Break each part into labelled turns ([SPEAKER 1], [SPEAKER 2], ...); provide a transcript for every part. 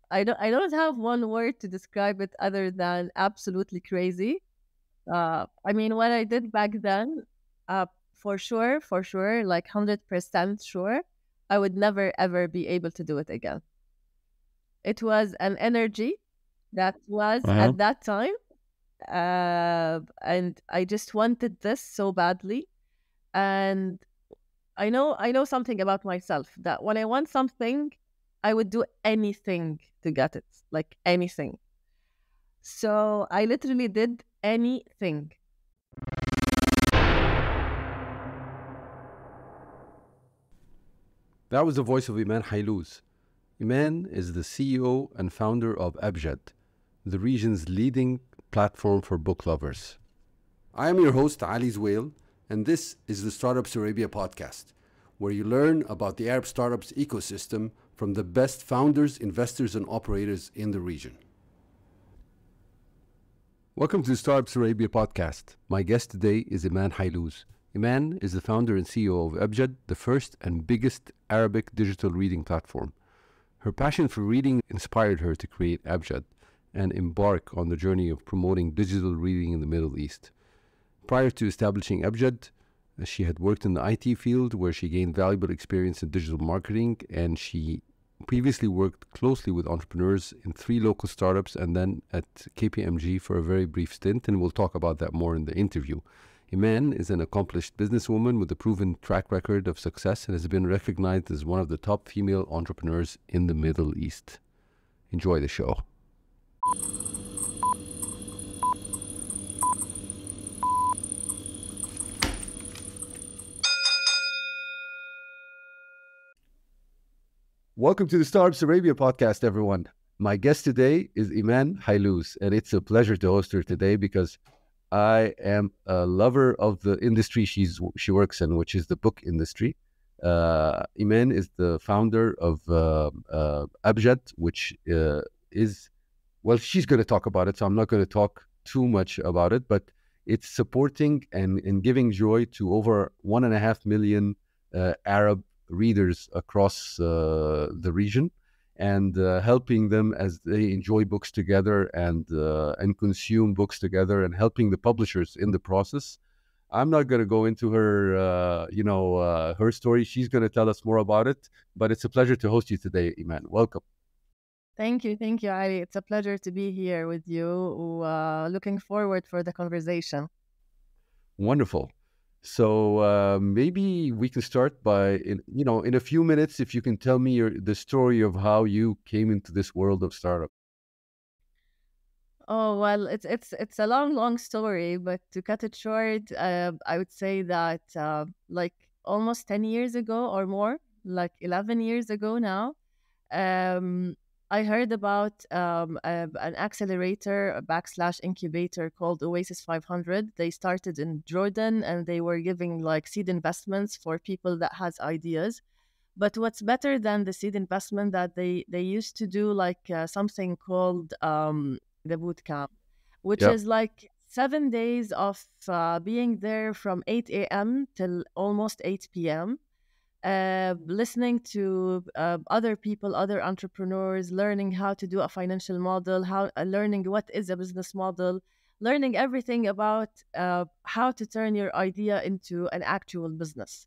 [SPEAKER 1] I don't have one word to describe it other than absolutely crazy. I mean, what I did back then, for sure, like 100% sure, I would never ever be able to do it again. It was an energy that was
[SPEAKER 2] Uh-huh.
[SPEAKER 1] at that time, and I just wanted this so badly. And I know something about myself that when I want something, I would do anything to get it, like anything. So I literally did anything.
[SPEAKER 2] That was the voice of Eman Hylooz. Eman is the CEO and founder of Abjjad, the region's leading platform for book lovers. I am your host, Ali Zwail, and this is the Startups Arabia podcast, where you learn about the Arab startups ecosystem from the best founders, investors, and operators in the region. Welcome to the Startups Arabia podcast. My guest today is Eman Hylooz. Eman is the founder and CEO of Abjjad, the first and biggest Arabic digital reading platform. Her passion for reading inspired her to create Abjjad and embark on the journey of promoting digital reading in the Middle East. Prior to establishing Abjjad, she had worked in the IT field where she gained valuable experience in digital marketing, and she previously worked closely with entrepreneurs in 3 local startups and then at KPMG for a very brief stint, and we'll talk about that more in the interview. Eman is an accomplished businesswoman with a proven track record of success and has been recognized as one of the top female entrepreneurs in the Middle East. Enjoy the show. Welcome to the Startups Arabia podcast, everyone. My guest today is Eman Hylooz, and it's a pleasure to host her today because I am a lover of the industry she works in, which is the book industry. Eman is the founder of Abjjad, which is, well, she's going to talk about it, so I'm not going to talk too much about it, but it's supporting and giving joy to over 1.5 million Arab readers across the region, and helping them as they enjoy books together and consume books together, and helping the publishers in the process. I'm not going to go into her, her story. She's going to tell us more about it. But it's a pleasure to host you today, Eman. Welcome.
[SPEAKER 1] Thank you, Ali. It's a pleasure to be here with you. Looking forward for the conversation.
[SPEAKER 2] Wonderful. So maybe we can start by, in a few minutes, if you can tell me the story of how you came into this world of startup.
[SPEAKER 1] Oh well, it's a long story, but to cut it short, I would say that like almost 10 years ago or more, like 11 years ago now, um, I heard about an accelerator, a backslash incubator called Oasis 500. They started in Jordan, and they were giving like seed investments for people that has ideas. But what's better than the seed investment that they used to do like something called the boot camp, which
[SPEAKER 2] Yep.
[SPEAKER 1] is like 7 days of being there from 8 a.m. till almost 8 p.m. Listening to other people, other entrepreneurs, learning how to do a financial model, how learning what is a business model, learning everything about how to turn your idea into an actual business.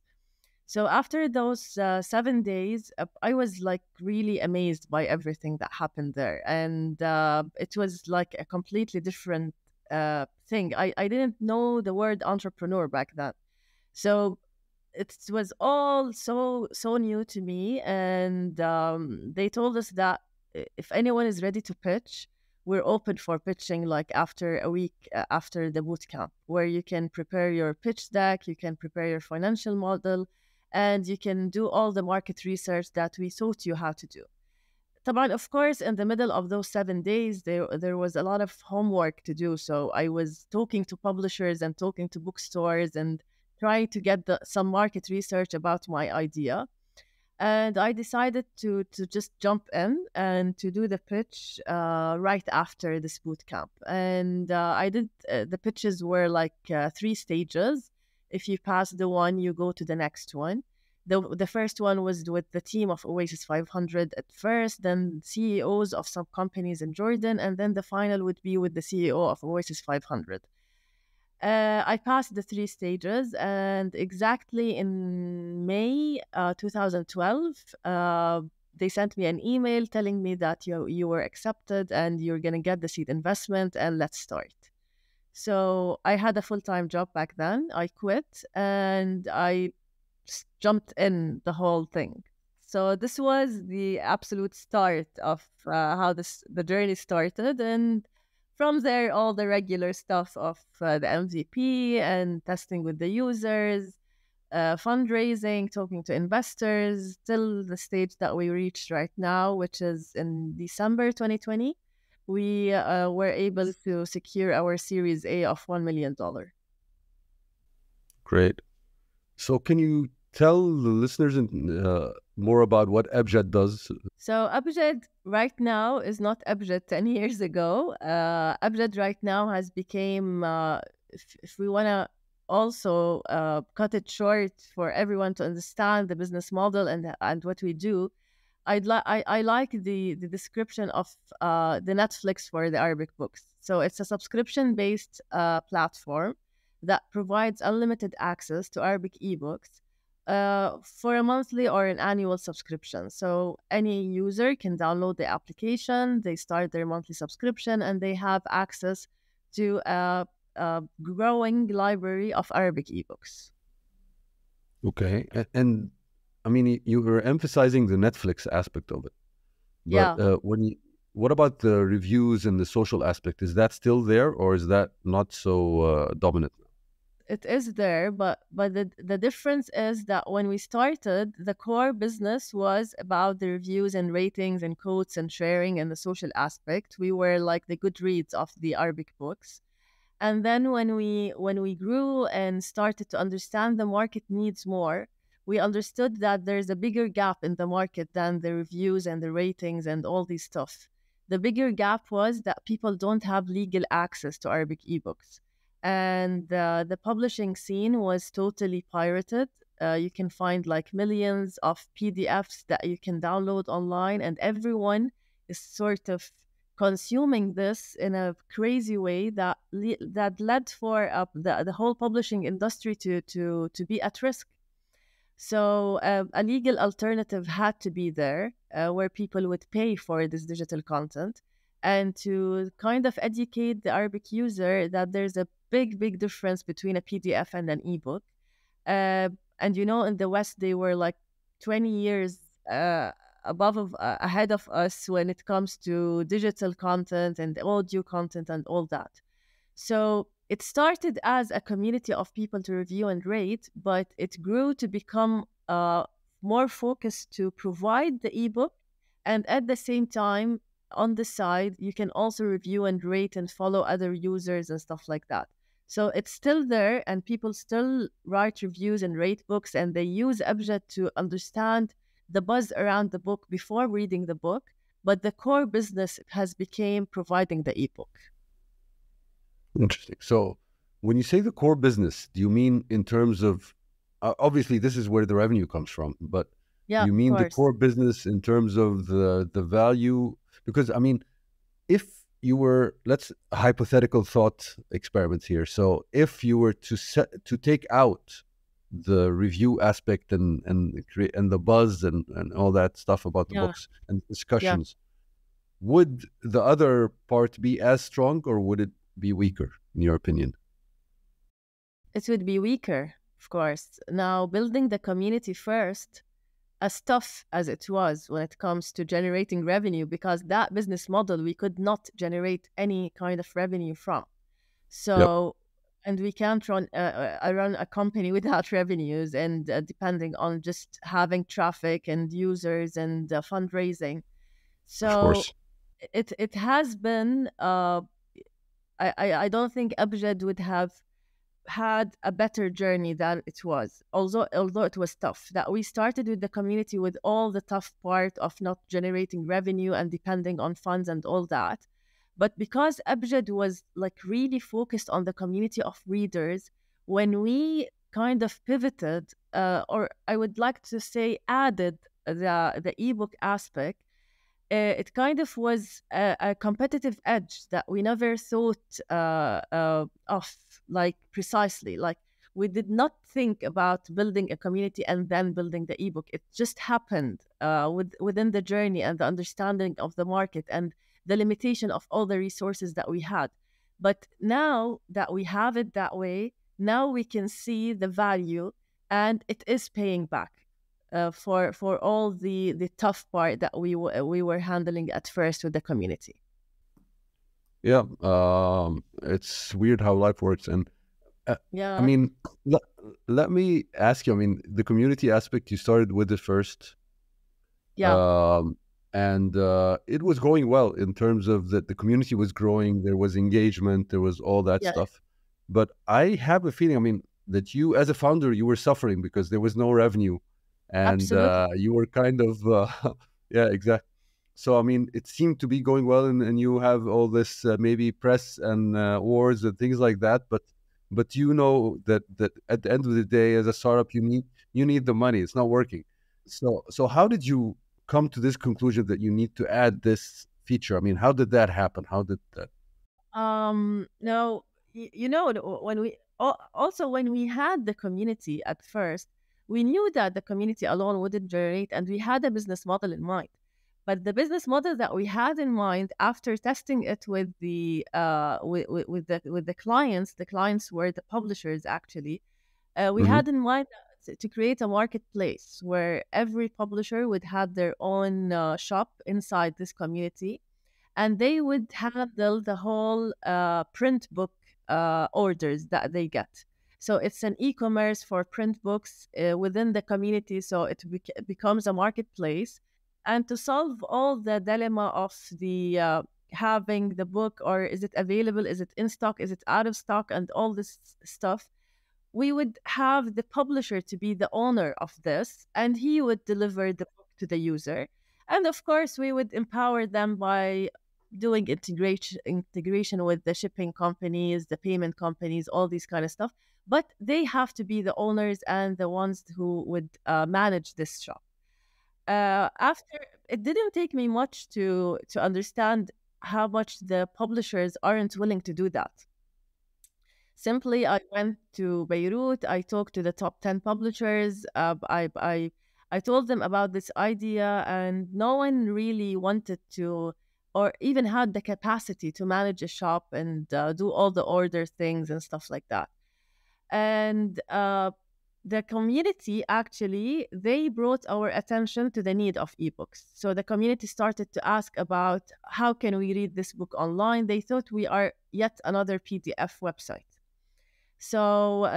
[SPEAKER 1] So after those 7 days, I was like really amazed by everything that happened there, and it was like a completely different thing. I didn't know the word entrepreneur back then, so it was all so new to me. And they told us that if anyone is ready to pitch, we're open for pitching like after a week after the boot camp, where you can prepare your pitch deck, you can prepare your financial model, and you can do all the market research that we taught you how to do. Taban, of course, in the middle of those 7 days, there was a lot of homework to do. So I was talking to publishers and talking to bookstores and trying to get some market research about my idea. And I decided to just jump in and to do the pitch right after this boot camp. And I did the pitches were like 3 stages. If you pass the one, you go to the next one. The first one was with the team of Oasis 500 at first, then CEOs of some companies in Jordan, and then the final would be with the CEO of Oasis 500. I passed the 3 stages, and exactly in May 2012, they sent me an email telling me that you were accepted and you're going to get the seed investment and let's start. So I had a full-time job back then. I quit and I jumped in the whole thing. So this was the absolute start of how the journey started, and from there, all the regular stuff of the MVP and testing with the users, fundraising, talking to investors, till the stage that we reached right now, which is in December 2020. We were able to secure our Series A of $1 million.
[SPEAKER 2] Great. So can you tell the listeners more about what Abjjad does?
[SPEAKER 1] So Abjjad right now is not Abjjad 10 years ago. Abjjad right now has become, if we want to also cut it short for everyone to understand the business model and what we do, I like the description of the Netflix for the Arabic books. So it's a subscription-based platform that provides unlimited access to Arabic ebooks for a monthly or an annual subscription. So any user can download the application, they start their monthly subscription, and they have access to a growing library of Arabic ebooks.
[SPEAKER 2] Okay. And I mean, you were emphasizing the Netflix aspect of it. But
[SPEAKER 1] Yeah.
[SPEAKER 2] what about the reviews and the social aspect? Is that still there, or is that not so dominant?
[SPEAKER 1] It is there, but the difference is that when we started, the core business was about the reviews and ratings and quotes and sharing and the social aspect. We were like the Goodreads of the Arabic books. And then when we grew and started to understand the market needs more, we understood that there's a bigger gap in the market than the reviews and the ratings and all this stuff. The bigger gap was that people don't have legal access to Arabic ebooks. And the publishing scene was totally pirated. You can find like millions of PDFs that you can download online, and everyone is sort of consuming this in a crazy way that led for the whole publishing industry to be at risk. So a legal alternative had to be there where people would pay for this digital content, and to kind of educate the Arabic user that there's a big difference between a PDF and an ebook. And in the West, they were like 20 years ahead of us when it comes to digital content and audio content and all that. So it started as a community of people to review and rate, but it grew to become more focused to provide the ebook. And at the same time, on the side, you can also review and rate and follow other users and stuff like that. So it's still there, and people still write reviews and rate books, and they use Abjad to understand the buzz around the book before reading the book. But the core business has become providing the ebook.
[SPEAKER 2] Interesting. So when you say the core business, do you mean in terms of, obviously this is where the revenue comes from, but
[SPEAKER 1] Yeah,
[SPEAKER 2] you
[SPEAKER 1] of
[SPEAKER 2] mean the
[SPEAKER 1] course.
[SPEAKER 2] core business in terms of the value? Because I mean, if you were, let's hypothetical thought experiments here. So if you were to take out the review aspect and the buzz and all that stuff about the
[SPEAKER 1] Yeah,
[SPEAKER 2] books and
[SPEAKER 1] yeah.
[SPEAKER 2] discussions, would the other part be as strong, or would it be weaker, in your opinion?
[SPEAKER 1] It would be weaker, of course. Now, building the community first, as tough as it was when it comes to generating revenue, because that business model we could not generate any kind of revenue from.
[SPEAKER 2] Yep.
[SPEAKER 1] So, and we can't run a company without revenues, and depending on just having traffic and users and fundraising.
[SPEAKER 2] Of
[SPEAKER 1] So
[SPEAKER 2] course.
[SPEAKER 1] it has been. I don't think Abjad would have had a better journey than it was, although it was tough. That we started with the community with all the tough part of not generating revenue and depending on funds and all that. But because Abjad was like really focused on the community of readers, when we kind of pivoted or I would like to say added the ebook aspect, it kind of was a competitive edge that we never thought of, like precisely. Like we did not think about building a community and then building the ebook. It just happened within the journey and the understanding of the market and the limitation of all the resources that we had. But now that we have it that way, now we can see the value, and it is paying back for all the tough part that we were handling at first with the community.
[SPEAKER 2] Yeah, it's weird how life works. And I
[SPEAKER 1] Yeah,
[SPEAKER 2] mean, let, let me ask you, I mean, the community aspect, you started with it first,
[SPEAKER 1] yeah,
[SPEAKER 2] um, and it was going well in terms of that the community was growing, there was engagement, there was all that
[SPEAKER 1] yeah,
[SPEAKER 2] stuff. But I have a feeling, I mean, that you, as a founder, you were suffering because there was no revenue, and
[SPEAKER 1] absolutely.
[SPEAKER 2] you were kind of, yeah, exactly. So, I mean, it seemed to be going well, and you have all this maybe press and awards and things like that. But you know that at the end of the day, as a startup, you need the money. It's not working. So how did you come to this conclusion that you need to add this feature? I mean, how did that happen? How did that?
[SPEAKER 1] No, you know, when also when we had the community at first, we knew that the community alone wouldn't generate, and we had a business model in mind. But the business model that we had in mind, after testing it with the with the clients were the publishers actually. We
[SPEAKER 2] Hmm.
[SPEAKER 1] had in mind to create a marketplace where every publisher would have their own shop inside this community, and they would handle the whole print book orders that they get. So it's an e-commerce for print books within the community. So it becomes a marketplace. And to solve all the dilemma of the having the book, or is it available, is it in stock, is it out of stock, and all this stuff, we would have the publisher to be the owner of this, and he would deliver the book to the user. And of course, we would empower them by doing integration with the shipping companies, the payment companies, all these kind of stuff. But they have to be the owners and the ones who would manage this shop. After, it didn't take me much to understand how much the publishers aren't willing to do that. Simply, I went to Beirut. I talked to the top 10 publishers. I told them about this idea, and no one really wanted to, or even had the capacity to manage a shop and do all the order things and stuff like that. And the community actually, they brought our attention to the need of ebooks. So the community started to ask about how can we read this book online. They thought we are yet another PDF website. So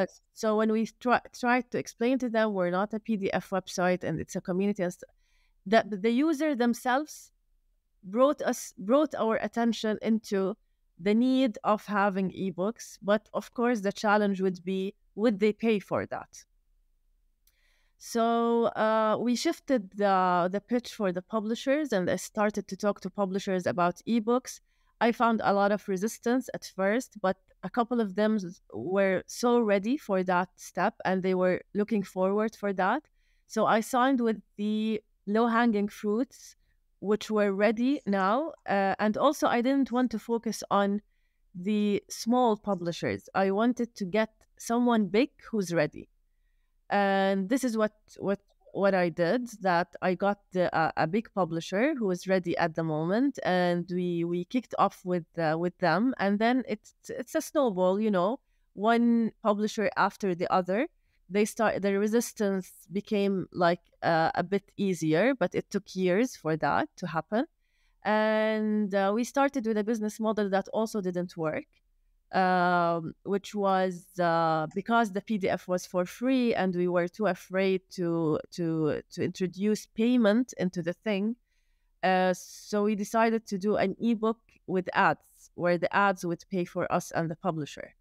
[SPEAKER 1] when we tried to explain to them we're not a PDF website and it's a community, and that the user themselves brought our attention into the need of having ebooks. But of course, the challenge would be, would they pay for that? So we shifted the pitch for the publishers, and I started to talk to publishers about ebooks. I found a lot of resistance at first, but a couple of them were so ready for that step, and they were looking forward for that. So I signed with the low-hanging fruits, which were ready now. And also, I didn't want to focus on the small publishers. I wanted to get someone big who's ready, and this is what I did. That I got a big publisher who was ready at the moment, and we kicked off with them, and then it's a snowball, you know, one publisher after the other. The resistance became like a bit easier, but it took years for that to happen. And we started with a business model that also didn't work, which was because the PDF was for free, and we were too afraid to introduce payment into the thing. So we decided to do an ebook with ads, where the ads would pay for us and the publisher.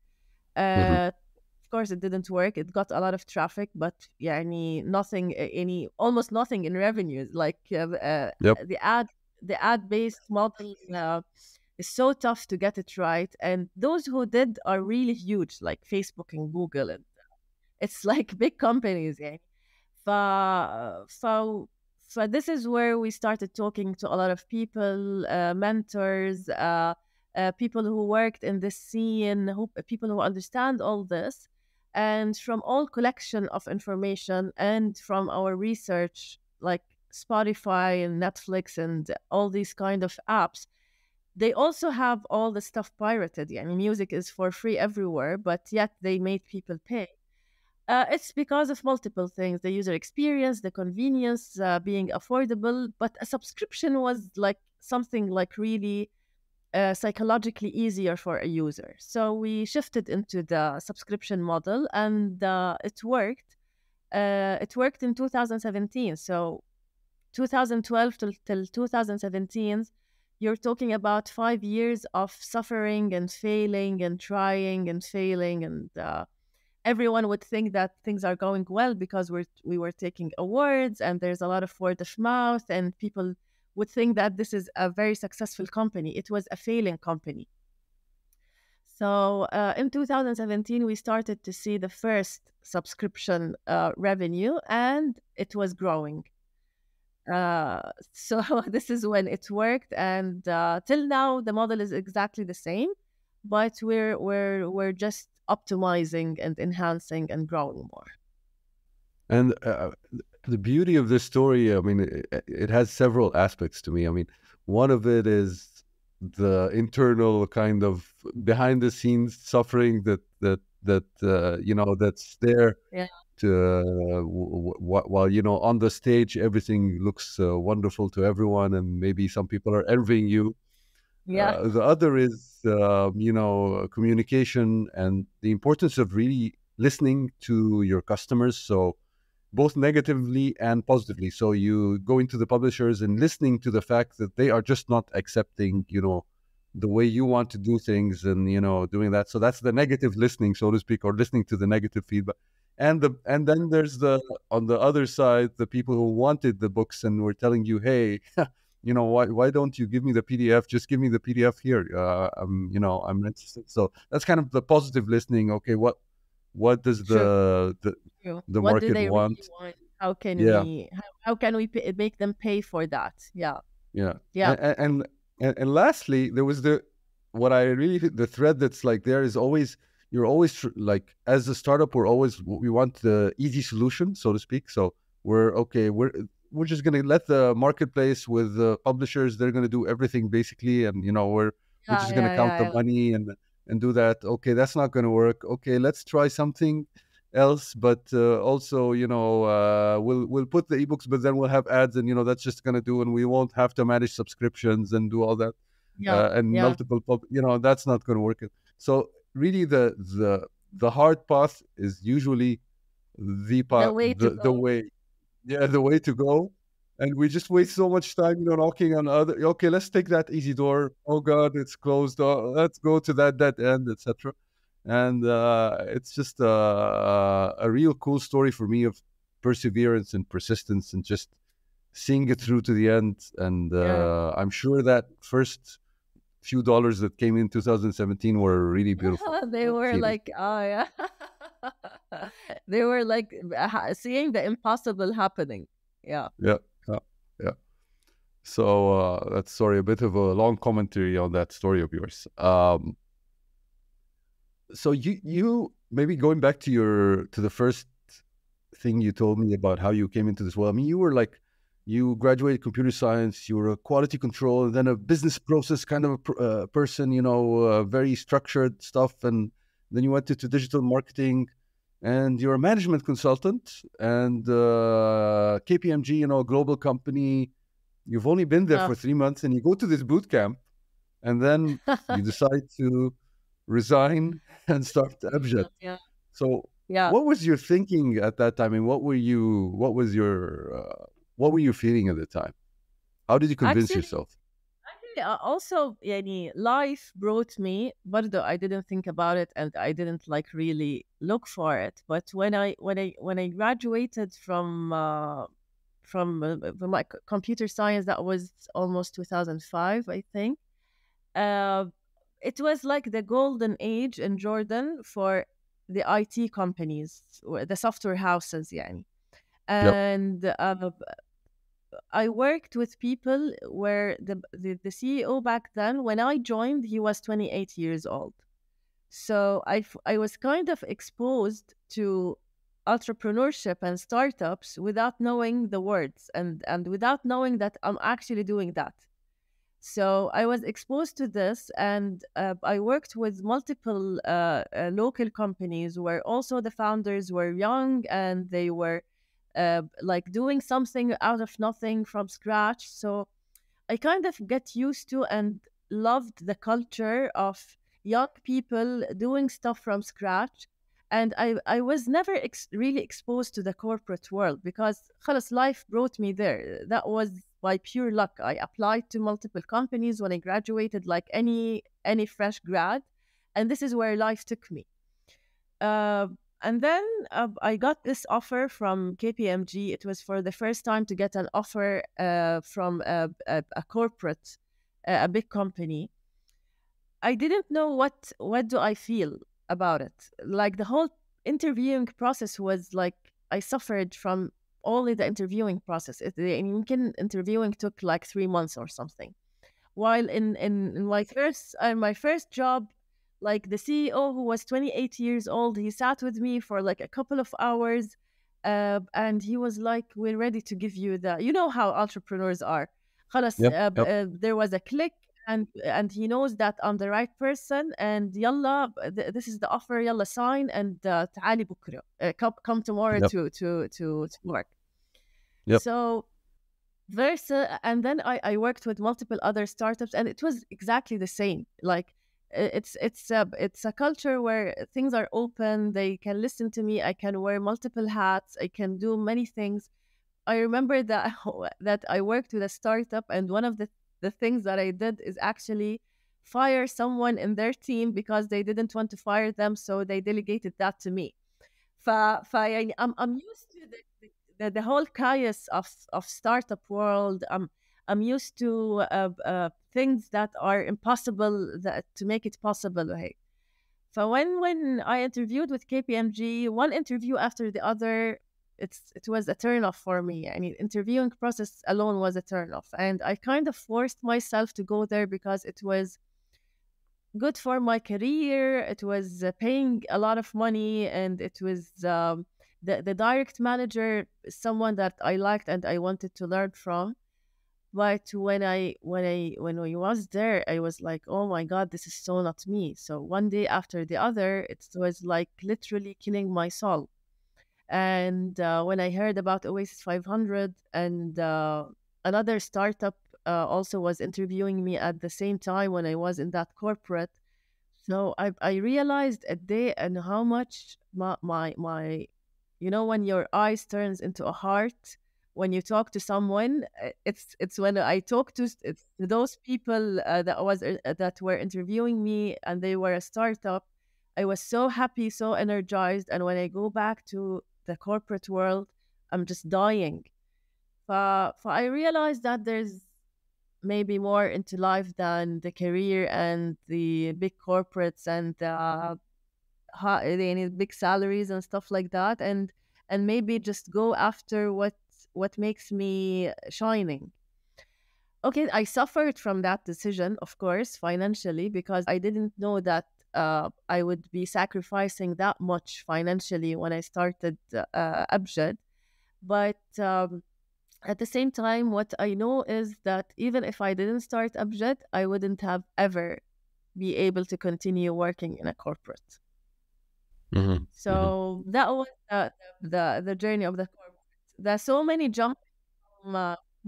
[SPEAKER 2] Hmm.
[SPEAKER 1] Of course, it didn't work. It got a lot of traffic, but yeah, nothing, almost nothing in revenues. Like
[SPEAKER 2] Yep.
[SPEAKER 1] the ad based model is so tough to get it right. And those who did are really huge, like Facebook and Google. And it's like big companies يعني. ف... ف... this is where we started talking to a lot of people, mentors, people who worked in this scene, people who understand all this. And from all collection of information and from our research, like Spotify and Netflix and all these kind of apps, they also have all the stuff pirated. Yeah, I mean, music is for free everywhere, but yet they made people pay. It's because of multiple things: the user experience, the convenience, being affordable. But a subscription was like something like really psychologically easier for a user. So we shifted into the subscription model, and it worked. It worked in 2017. So 2012 till 2017, you're talking about 5 years of suffering and failing and trying and failing, and everyone would think that things are going well because we were taking awards and there's a lot of word of mouth, and people would think that this is a very successful company. It was a failing company. So in 2017, we started to see the first subscription revenue, and it was growing. So this is when it worked, and till now the model is exactly the same, but we're just optimizing and enhancing and growing more.
[SPEAKER 2] And the beauty of this story, I mean, it has several aspects to me. I mean, one of it is the internal kind of behind the scenes suffering that that's there.
[SPEAKER 1] Yeah.
[SPEAKER 2] While on the stage everything looks wonderful to everyone, and maybe some people are envying you.
[SPEAKER 1] Yeah.
[SPEAKER 2] The other is communication and the importance of really listening to your customers, so both negatively and positively. So you go into the publishers and listening to the fact that they are just not accepting the way you want to do things, and doing that. So that's the negative listening, so to speak, or listening to the negative feedback. And then there's on the other side, the people who wanted the books and were telling you, hey, why don't you give me the PDF? Just give me the PDF here. I'm interested. So that's kind of the positive listening. Okay, what does
[SPEAKER 1] True.
[SPEAKER 2] the
[SPEAKER 1] What do
[SPEAKER 2] market
[SPEAKER 1] they
[SPEAKER 2] want?
[SPEAKER 1] really want? How can
[SPEAKER 2] Yeah,
[SPEAKER 1] we how can we make them pay for that? Yeah.
[SPEAKER 2] yeah.
[SPEAKER 1] Yeah.
[SPEAKER 2] And lastly, there was what I really the thread that's like there is always, you're always like, as a startup, we want the easy solution, so to speak. So we're just going to let the marketplace with the publishers, they're going to do everything basically, and we're
[SPEAKER 1] Yeah,
[SPEAKER 2] just going to
[SPEAKER 1] yeah,
[SPEAKER 2] count the
[SPEAKER 1] yeah,
[SPEAKER 2] money and do that. Okay, that's not going to work. Okay, let's try something else, but also we'll put the ebooks, but then we'll have ads, and that's just going to do, and we won't have to manage subscriptions and do all that,
[SPEAKER 1] yeah,
[SPEAKER 2] and
[SPEAKER 1] yeah.
[SPEAKER 2] multiple that's not going to work. So really the hard path is usually the
[SPEAKER 1] The
[SPEAKER 2] path,
[SPEAKER 1] way to
[SPEAKER 2] the
[SPEAKER 1] go.
[SPEAKER 2] way, yeah, the way to go. And we just waste so much time, knocking on other. Okay, let's take that easy door. Oh God, it's closed. Oh, let's go to that dead end, etc. And it's just a real cool story for me of perseverance and persistence, and just seeing it through to the end. And
[SPEAKER 1] Yeah.
[SPEAKER 2] I'm sure that first few dollars that came in 2017 were really beautiful
[SPEAKER 1] They were
[SPEAKER 2] feeling.
[SPEAKER 1] like, oh yeah. They were like seeing the impossible happening. Yeah.
[SPEAKER 2] Yeah, yeah, yeah. So that's, sorry, a bit of a long commentary on that story of yours. So you maybe going back to the first thing you told me about how you came into this world. I mean, you graduated computer science, you were a quality control, and then a business process kind of a person, very structured stuff, and then you went into digital marketing, and you're a management consultant, and KPMG, global company. You've only been there
[SPEAKER 1] Yeah.
[SPEAKER 2] for 3 months, and you go to this boot camp, and then you decide to resign and start Abjjad.
[SPEAKER 1] Yeah.
[SPEAKER 2] So,
[SPEAKER 1] Yeah.
[SPEAKER 2] what was your thinking at that time, and what were you feeling at the time? How did you convince
[SPEAKER 1] Actually,
[SPEAKER 2] yourself?
[SPEAKER 1] also يعني life brought me برضه I didn't think about it and I didn't like really look for it, but when I graduated from my computer science, that was almost 2005, I think. uh, it was like the golden age in Jordan for the IT companies, or the software houses, يعني.
[SPEAKER 2] Yep.
[SPEAKER 1] And I worked with people where the CEO back then, when I joined, he was 28 years old. So I was kind of exposed to entrepreneurship and startups without knowing the words, and without knowing that I'm actually doing that. So I was exposed to this, and I worked with multiple local companies where also the founders were young and they were like doing something out of nothing from scratch. So I kind of get used to and loved the culture of young people doing stuff from scratch. And I was never really exposed to the corporate world because خلص, life brought me there. That was by pure luck. I applied to multiple companies when I graduated, like any fresh grad, and this is where life took me. Uh, and then I got this offer from KPMG. It was for the first time to get an offer from a corporate, a big company. I didn't know what do I feel about it. Like the whole interviewing process was like I suffered from only the interviewing process. Interviewing took like 3 months or something. While in my first job, like the CEO, who was 28 years old, he sat with me for like a couple of hours, and he was like, "We're ready to give you the." You know how entrepreneurs are. خلاص,
[SPEAKER 2] Yep. Yep.
[SPEAKER 1] there was a click, and he knows that I'm the right person, and yalla, this is the offer. Yalla, sign, and تعالي بكرة. Come tomorrow
[SPEAKER 2] Yep.
[SPEAKER 1] to work.
[SPEAKER 2] Yep.
[SPEAKER 1] So Versa, and then I worked with multiple other startups, and it was exactly the same. Like it's a culture where things are open. They can listen to me. I can wear multiple hats. I can do many things. I remember that that I worked with a startup, and one of the things that I did is actually fire someone in their team because they didn't want to fire them, so they delegated that to me. يعني I'm used to the whole chaos of startup world. I'm used to things that are impossible, that to make it possible. Hey. So when I interviewed with KPMG, one interview after the other, it was a turn off for me. I mean, interviewing process alone was a turn off, and I kind of forced myself to go there because it was good for my career. It was paying a lot of money, and it was the direct manager is someone that I liked and I wanted to learn from. But when I was there, I was like, oh my god, this is so not me. So one day after the other, it was like literally killing my soul. And when I heard about Oasis 500, and another startup also was interviewing me at the same time when I was in that corporate. So I realized a day and how much my when your eyes turns into a heart when you talk to someone. It's when I talk to it's those people that were interviewing me, and they were a startup. I was so happy, so energized, and when I go back to the corporate world, I'm just dying. For I realized that there's maybe more into life than the career and the big corporates and they need big salaries and stuff like that, and maybe just go after what makes me shining. Okay, I suffered from that decision, of course, financially, because I didn't know that I would be sacrificing that much financially when I started Abjad. But at the same time, what I know is that even if I didn't start Abjad, I wouldn't have ever be able to continue working in a corporate.
[SPEAKER 2] Mm-hmm.
[SPEAKER 1] So that was the journey of the corporate. There's so many jumps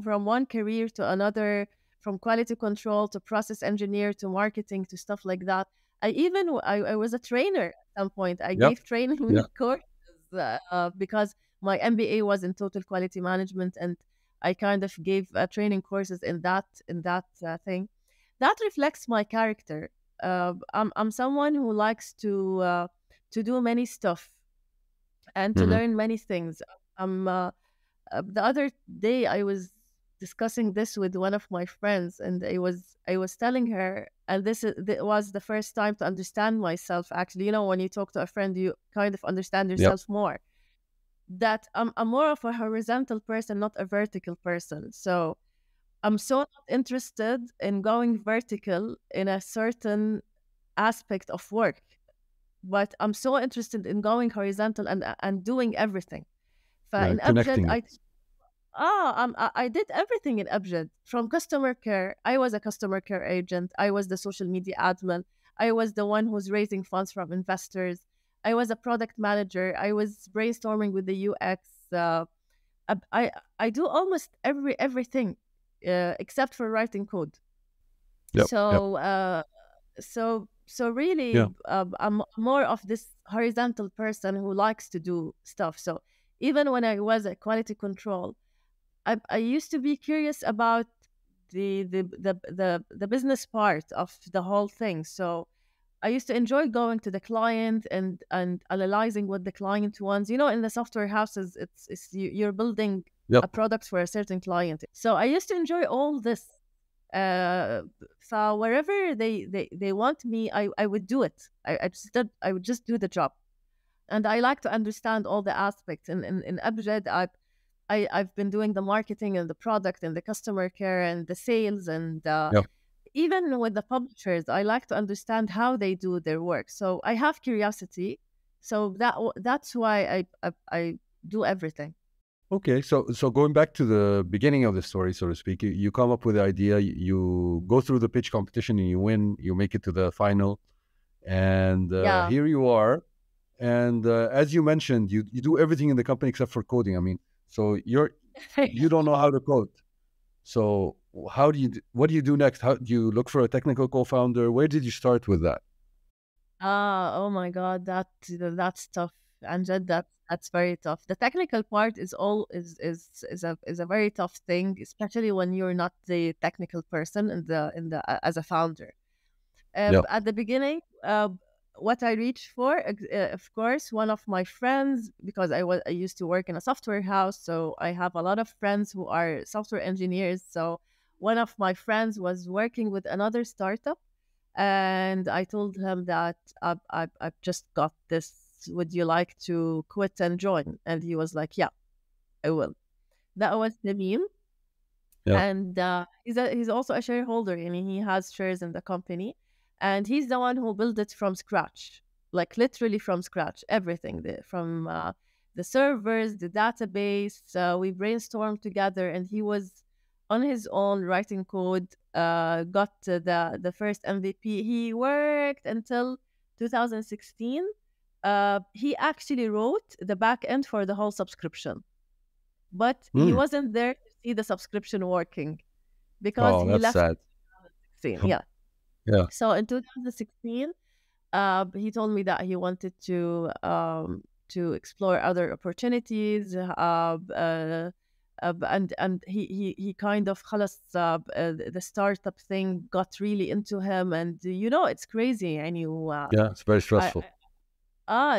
[SPEAKER 1] from one career to another, from quality control to process engineer to marketing to stuff like that. I was a trainer at some point. I
[SPEAKER 2] Yep.
[SPEAKER 1] gave training
[SPEAKER 2] Yeah.
[SPEAKER 1] courses because my MBA was in total quality management, and I kind of gave training courses in that thing. That reflects my character. I'm someone who likes to do many stuff and to
[SPEAKER 2] Mm-hmm.
[SPEAKER 1] learn many things. The other day I was discussing this with one of my friends, and I was telling her, and was the first time to understand myself. Actually, when you talk to a friend, you kind of understand
[SPEAKER 2] Yep.
[SPEAKER 1] yourself more. That I'm more of a horizontal person, not a vertical person. So I'm so not interested in going vertical in a certain aspect of work, but I'm so interested in going horizontal and doing everything.
[SPEAKER 2] Yeah.
[SPEAKER 1] In Abjad,
[SPEAKER 2] Connecting it.
[SPEAKER 1] I did everything in Abjad. From customer care, I was a customer care agent. I was the social media admin. I was the one who's raising funds from investors. I was a product manager. I was brainstorming with the UX. I do almost everything, except for writing code.
[SPEAKER 2] Yep. Yep.
[SPEAKER 1] So really,
[SPEAKER 2] Yeah.
[SPEAKER 1] I'm more of this horizontal person who likes to do stuff. So even when I was at quality control, I used to be curious about the business part of the whole thing. So I used to enjoy going to the client and analyzing what the client wants. In the software houses, you're building a
[SPEAKER 2] Yep.
[SPEAKER 1] product for a certain client. So I used to enjoy all this. So wherever they want me, I would do it. I would just do the job, and I like to understand all the aspects. In Abjad, I've been doing the marketing and the product and the customer care and the sales, and
[SPEAKER 2] Yep.
[SPEAKER 1] even with the publishers, I like to understand how they do their work. So I have curiosity. So that's why I do everything.
[SPEAKER 2] Okay, so going back to the beginning of the story, so to speak, you come up with the idea, you go through the pitch competition, and you win. You make it to the final, and
[SPEAKER 1] Yeah.
[SPEAKER 2] here you are. And as you mentioned, you do everything in the company except for coding. I mean, so you don't know how to code. So how do what do you do next? How do you look for a technical co-founder? Where did you start with that?
[SPEAKER 1] Oh my God, that's tough. Amjad, that's very tough. The technical part is a very tough thing, especially when you're not the technical person as a founder.
[SPEAKER 2] Yeah.
[SPEAKER 1] At the beginning, what I reached for, of course, one of my friends, because I used to work in a software house, so I have a lot of friends who are software engineers. So one of my friends was working with another startup, and I told him that I've just got this. Would you like to quit and join? And he was like, "Yeah, I will." That was the meme,
[SPEAKER 2] Yeah.
[SPEAKER 1] and he's also a shareholder. I mean, he has shares in the company, and he's the one who built it from scratch, like literally from scratch, everything from the servers, the database. We brainstormed together, and he was on his own writing code. Got the first MVP. He worked until 2016. He actually wrote the back end for the whole subscription, but he
[SPEAKER 2] Hmm.
[SPEAKER 1] wasn't there to see the subscription working because
[SPEAKER 2] Oh,
[SPEAKER 1] he
[SPEAKER 2] that's
[SPEAKER 1] left
[SPEAKER 2] sad.
[SPEAKER 1] 2016. Yeah.
[SPEAKER 2] Yeah.
[SPEAKER 1] So in 2016, he told me that he wanted to explore other opportunities. And he kind of خلص, the startup thing got really into him, and it's crazy. And
[SPEAKER 2] Yeah. It's very
[SPEAKER 1] I
[SPEAKER 2] stressful.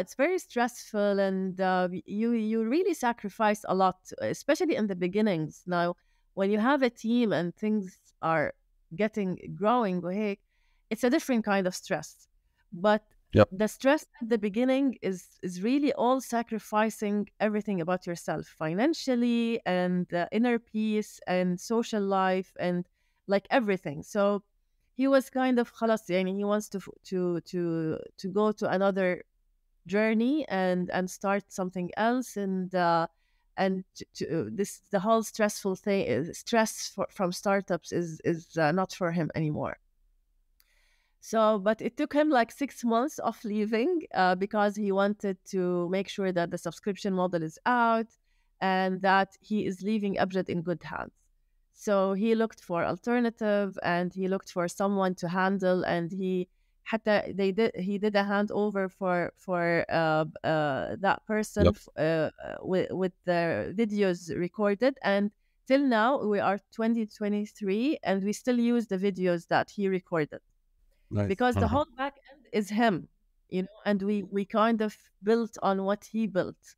[SPEAKER 1] it's very stressful, and you really sacrifice a lot, especially in the beginnings. Now, when you have a team and things are growing, وهيك, it's a different kind of stress. But
[SPEAKER 2] Yep.
[SPEAKER 1] the stress at the beginning is really all sacrificing everything about yourself, financially and inner peace and social life and like everything. So he was kind of خلاص, يعني he wants to go to another journey and start something else, and this the whole stressful thing stress from startups is not for him anymore. So but it took him like 6 months of leaving, because he wanted to make sure that the subscription model is out and that he is leaving Abjad in good hands. So he looked for alternative, and he looked for someone to handle, and he did a handover for that person,
[SPEAKER 2] Yep.
[SPEAKER 1] with the videos recorded, and till now we are 2023 and we still use the videos that he recorded,
[SPEAKER 2] Nice.
[SPEAKER 1] because the
[SPEAKER 2] Uh-huh.
[SPEAKER 1] whole back end is him, and we kind of built on what he built.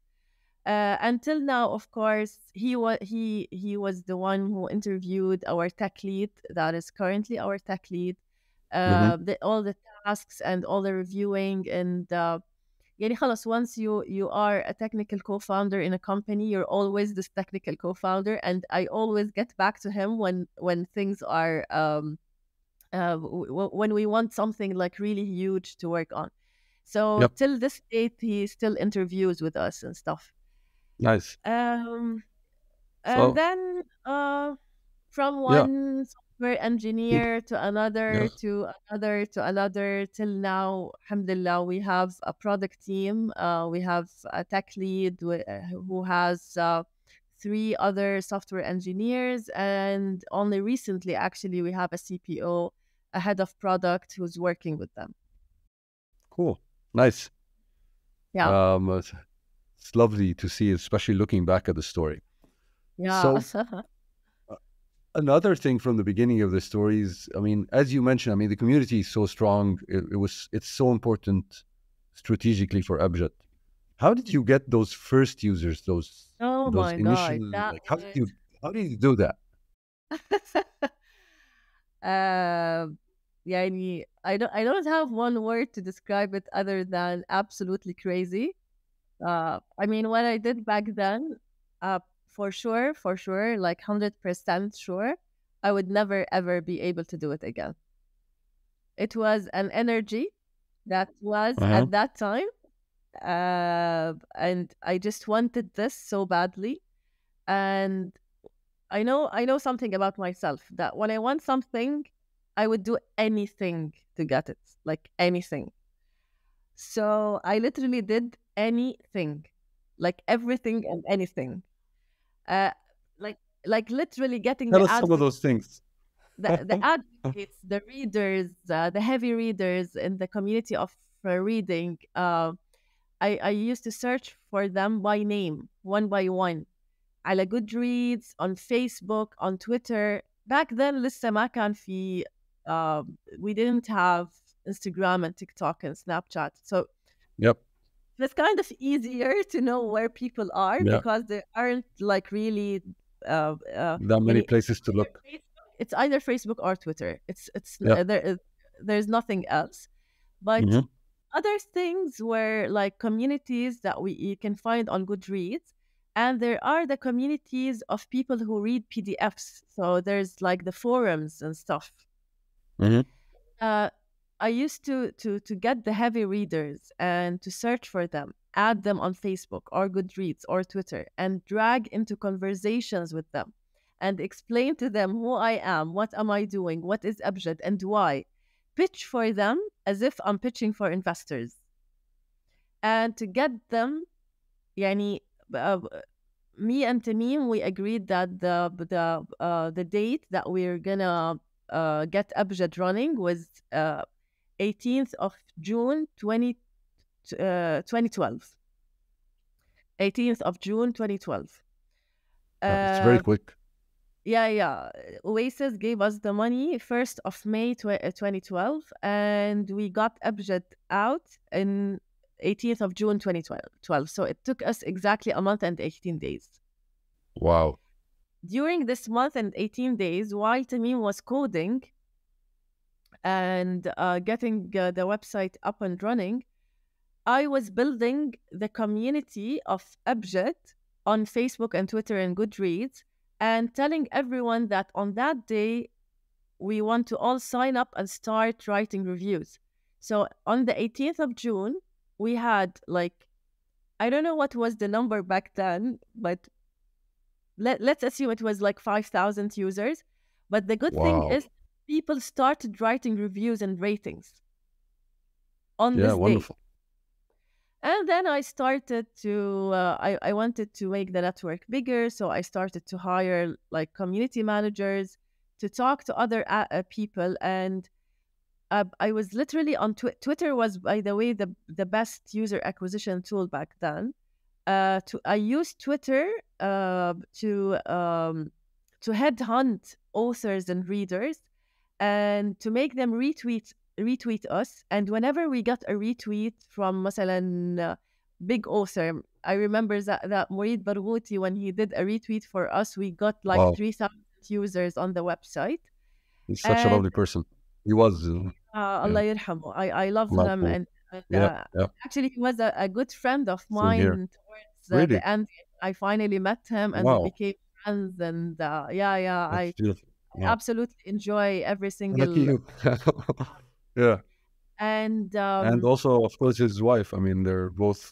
[SPEAKER 1] Until now, of course, he was the one who interviewed our tech lead, that is currently our tech lead.
[SPEAKER 2] Hmm.
[SPEAKER 1] All the tasks and all the reviewing and يعني خلاص, once you are a technical co-founder in a company, you're always this technical co-founder, and I always get back to him when things are when we want something like really huge to work on. So
[SPEAKER 2] Yep.
[SPEAKER 1] till this date, he still interviews with us and stuff.
[SPEAKER 2] Nice.
[SPEAKER 1] Um, and
[SPEAKER 2] So
[SPEAKER 1] then from
[SPEAKER 2] yeah.
[SPEAKER 1] one software engineer to another
[SPEAKER 2] Yes.
[SPEAKER 1] to another to another till now, alhamdulillah, we have a product team. We have a tech lead who has three other software engineers, and only recently, actually, we have a CPO, a head of product, who's working with them.
[SPEAKER 2] Cool. Nice.
[SPEAKER 1] Yeah,
[SPEAKER 2] It's lovely to see, especially looking back at the story.
[SPEAKER 1] yeah.
[SPEAKER 2] So another thing from the beginning of the story is, I mean, as you mentioned, I mean, the community is so strong. It's so important strategically for Abjad. How did you get those first users,
[SPEAKER 1] Oh
[SPEAKER 2] those
[SPEAKER 1] my
[SPEAKER 2] initial,
[SPEAKER 1] God, that
[SPEAKER 2] like,
[SPEAKER 1] was.
[SPEAKER 2] how did you do that?
[SPEAKER 1] uh, يعني I don't have one word to describe it other than absolutely crazy. I mean, what I did back then, uh, for sure, like 100% sure, I would never ever be able to do it again. It was an energy that was
[SPEAKER 2] Uh-huh.
[SPEAKER 1] at that time, and I just wanted this so badly. And I know something about myself, that when I want something, I would do anything to get it, like anything. So I literally did anything, like everything and anything. Uh, like literally getting
[SPEAKER 2] Tell
[SPEAKER 1] the
[SPEAKER 2] us some of
[SPEAKER 1] advocate,
[SPEAKER 2] those things.
[SPEAKER 1] the advocates, the readers, the heavy readers in the community of reading. I used to search for them by name, one by one, على Goodreads, on Facebook, on Twitter. Back then لسه ما كان في we didn't have Instagram and TikTok and Snapchat. So
[SPEAKER 2] Yep.
[SPEAKER 1] it's kind of easier to know where people are
[SPEAKER 2] Yeah.
[SPEAKER 1] because there aren't like really
[SPEAKER 2] That many
[SPEAKER 1] يعني
[SPEAKER 2] places to look.
[SPEAKER 1] it's either Facebook or Twitter.
[SPEAKER 2] Yep.
[SPEAKER 1] There's nothing else. But
[SPEAKER 2] Hmm.
[SPEAKER 1] other things were like communities that you can find on Goodreads, and there are the communities of people who read PDFs. So there's like the forums and stuff.
[SPEAKER 2] Hmm.
[SPEAKER 1] Uh, I used to get the heavy readers and to search for them, add them on Facebook or Goodreads or Twitter, and drag into conversations with them, and explain to them who I am, what am I doing, what is Abjad, and why. Pitch for them as if I'm pitching for investors, and to get them. يعني uh, me and Tamim, we agreed that the date that we're gonna get Abjad running was 18th of June 2012. 18th of June 2012.
[SPEAKER 2] It's very
[SPEAKER 1] Uh,
[SPEAKER 2] quick.
[SPEAKER 1] yeah. Oasis gave us the money 1st of May 2012, and we got Abjad out in 18th of June 2012. So it took us exactly a month and 18 days.
[SPEAKER 2] Wow.
[SPEAKER 1] During this month and 18 days, while Tamim was coding and getting the website up and running, I was building the community of Abjad on Facebook and Twitter and Goodreads, and telling everyone that on that day, we want to all sign up and start writing reviews. So on the 18th of June, we had like, I don't know what was the number back then, but let's assume it was like 5,000 users. But the good thing
[SPEAKER 2] Wow.
[SPEAKER 1] is people started writing reviews and ratings on
[SPEAKER 2] Yeah,
[SPEAKER 1] this day.
[SPEAKER 2] wonderful.
[SPEAKER 1] And then I started to, I wanted to make the network bigger. So I started to hire like community managers to talk to other people. And I was literally on Twitter was, by the way, the best user acquisition tool back then. I used Twitter to headhunt authors and readers, and to make them retweet us. And whenever we got a retweet from مثلا big author. I remember that Moeed Barghouti, when he did a retweet for us, we got like
[SPEAKER 2] Wow.
[SPEAKER 1] 3,000 users on the website.
[SPEAKER 2] He's such a
[SPEAKER 1] And
[SPEAKER 2] lovely person. He was. Yeah.
[SPEAKER 1] Allah yarhamu. I love
[SPEAKER 2] Allah
[SPEAKER 1] him,
[SPEAKER 2] cool.
[SPEAKER 1] and
[SPEAKER 2] Yeah. Yeah.
[SPEAKER 1] actually he was a good friend of
[SPEAKER 2] Same here.
[SPEAKER 1] mine towards
[SPEAKER 2] Really?
[SPEAKER 1] the end. I finally met him, and we
[SPEAKER 2] Wow.
[SPEAKER 1] became friends. And yeah,
[SPEAKER 2] That's beautiful.
[SPEAKER 1] I
[SPEAKER 2] Wow.
[SPEAKER 1] absolutely enjoy every
[SPEAKER 2] Lucky
[SPEAKER 1] single.
[SPEAKER 2] you. Yeah.
[SPEAKER 1] And
[SPEAKER 2] And also, of course, his wife. I mean, they're both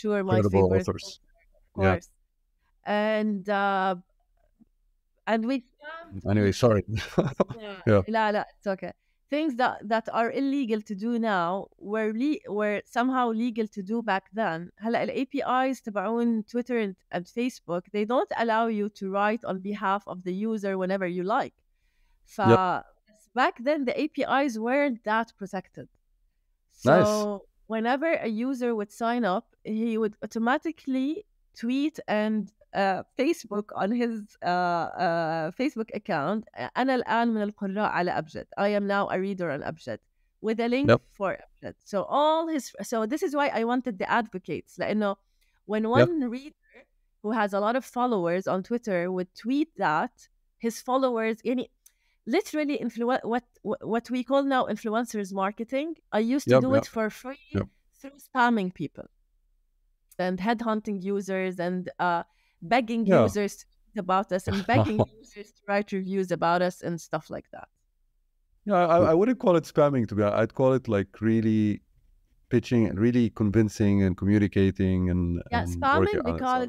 [SPEAKER 1] sure, my
[SPEAKER 2] incredible
[SPEAKER 1] favorite, of
[SPEAKER 2] authors. Yeah.
[SPEAKER 1] course. And we
[SPEAKER 2] Anyway, sorry.
[SPEAKER 1] yeah,
[SPEAKER 2] Yeah.
[SPEAKER 1] لا, it's okay. Things that are illegal to do now were somehow legal to do back then. هلا ال APIs تبعون Twitter and Facebook, they don't allow you to write on behalf of the user whenever you like.
[SPEAKER 2] Yep.
[SPEAKER 1] Back then the APIs weren't that protected.
[SPEAKER 2] Nice.
[SPEAKER 1] So whenever a user would sign up, he would automatically tweet and Facebook on his Facebook account أنا الآن من القراء على أبجد. I am now a reader on Abjad with a link
[SPEAKER 2] Yep.
[SPEAKER 1] for Abjad. So this is why I wanted the advocates. لأنه when
[SPEAKER 2] Yep.
[SPEAKER 1] one reader who has a lot of followers on Twitter would tweet that, his followers يعني literally what we call now influencers marketing. I used to
[SPEAKER 2] Yep.
[SPEAKER 1] do
[SPEAKER 2] Yep.
[SPEAKER 1] it for free
[SPEAKER 2] Yep.
[SPEAKER 1] through spamming people and headhunting users and begging
[SPEAKER 2] Yeah.
[SPEAKER 1] users to tweet about us and begging users to write reviews about us and stuff like that.
[SPEAKER 2] Yeah, I wouldn't call it spamming, to be honest. I'd call it like really pitching and really convincing and communicating and working
[SPEAKER 1] Spamming
[SPEAKER 2] on it.
[SPEAKER 1] because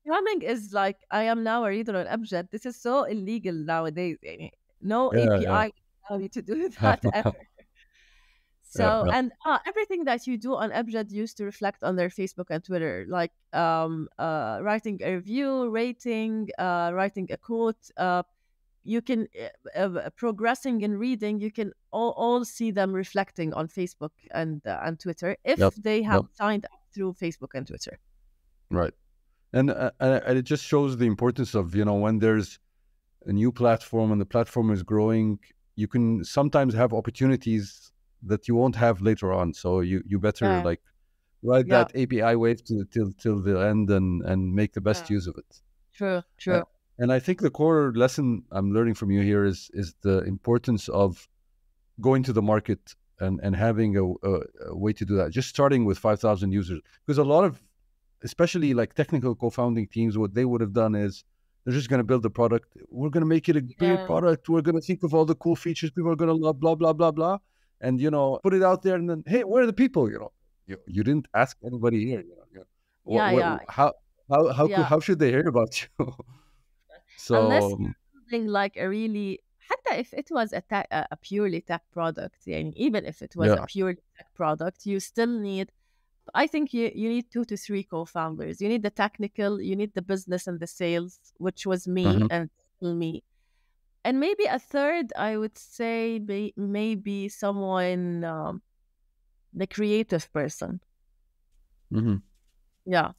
[SPEAKER 1] spamming is like, I am now a reader on Abjad. This is so illegal nowadays. No
[SPEAKER 2] Yeah,
[SPEAKER 1] API
[SPEAKER 2] yeah.
[SPEAKER 1] allow you to do that ever. So,
[SPEAKER 2] Yeah.
[SPEAKER 1] and everything that you do on Abjad used to reflect on their Facebook and Twitter, like writing a review, rating, writing a quote. You can progressing in reading. You can all see them reflecting on Facebook and Twitter if
[SPEAKER 2] Yep.
[SPEAKER 1] they have
[SPEAKER 2] Yep.
[SPEAKER 1] signed up through Facebook and Twitter.
[SPEAKER 2] Right. And it just shows the importance of, when there's a new platform and the platform is growing, you can sometimes have opportunities that you won't have later on. So you better like ride that API wave till the end and make the best use of it.
[SPEAKER 1] True.
[SPEAKER 2] And I think the core lesson I'm learning from you here is the importance of going to the market and having a way to do that. Just starting with 5,000 users, because a lot of, especially like technical co-founding teams, what they would have done is they're just going to build the product. We're going to make it a great product. We're going to think of all the cool features people are going to love, blah, blah, blah, blah. And, put it out there and then, hey, where are the people? You didn't ask anybody here. How should they hear about you? So
[SPEAKER 1] unless you're building like a really, حتى if it was a purely tech product, even if it was a purely tech product, you still need, I think you need 2 to 3 co-founders. You need the technical, you need the business and the sales, which was me and still me. And maybe a third, I would say maybe someone, the creative person. Yeah.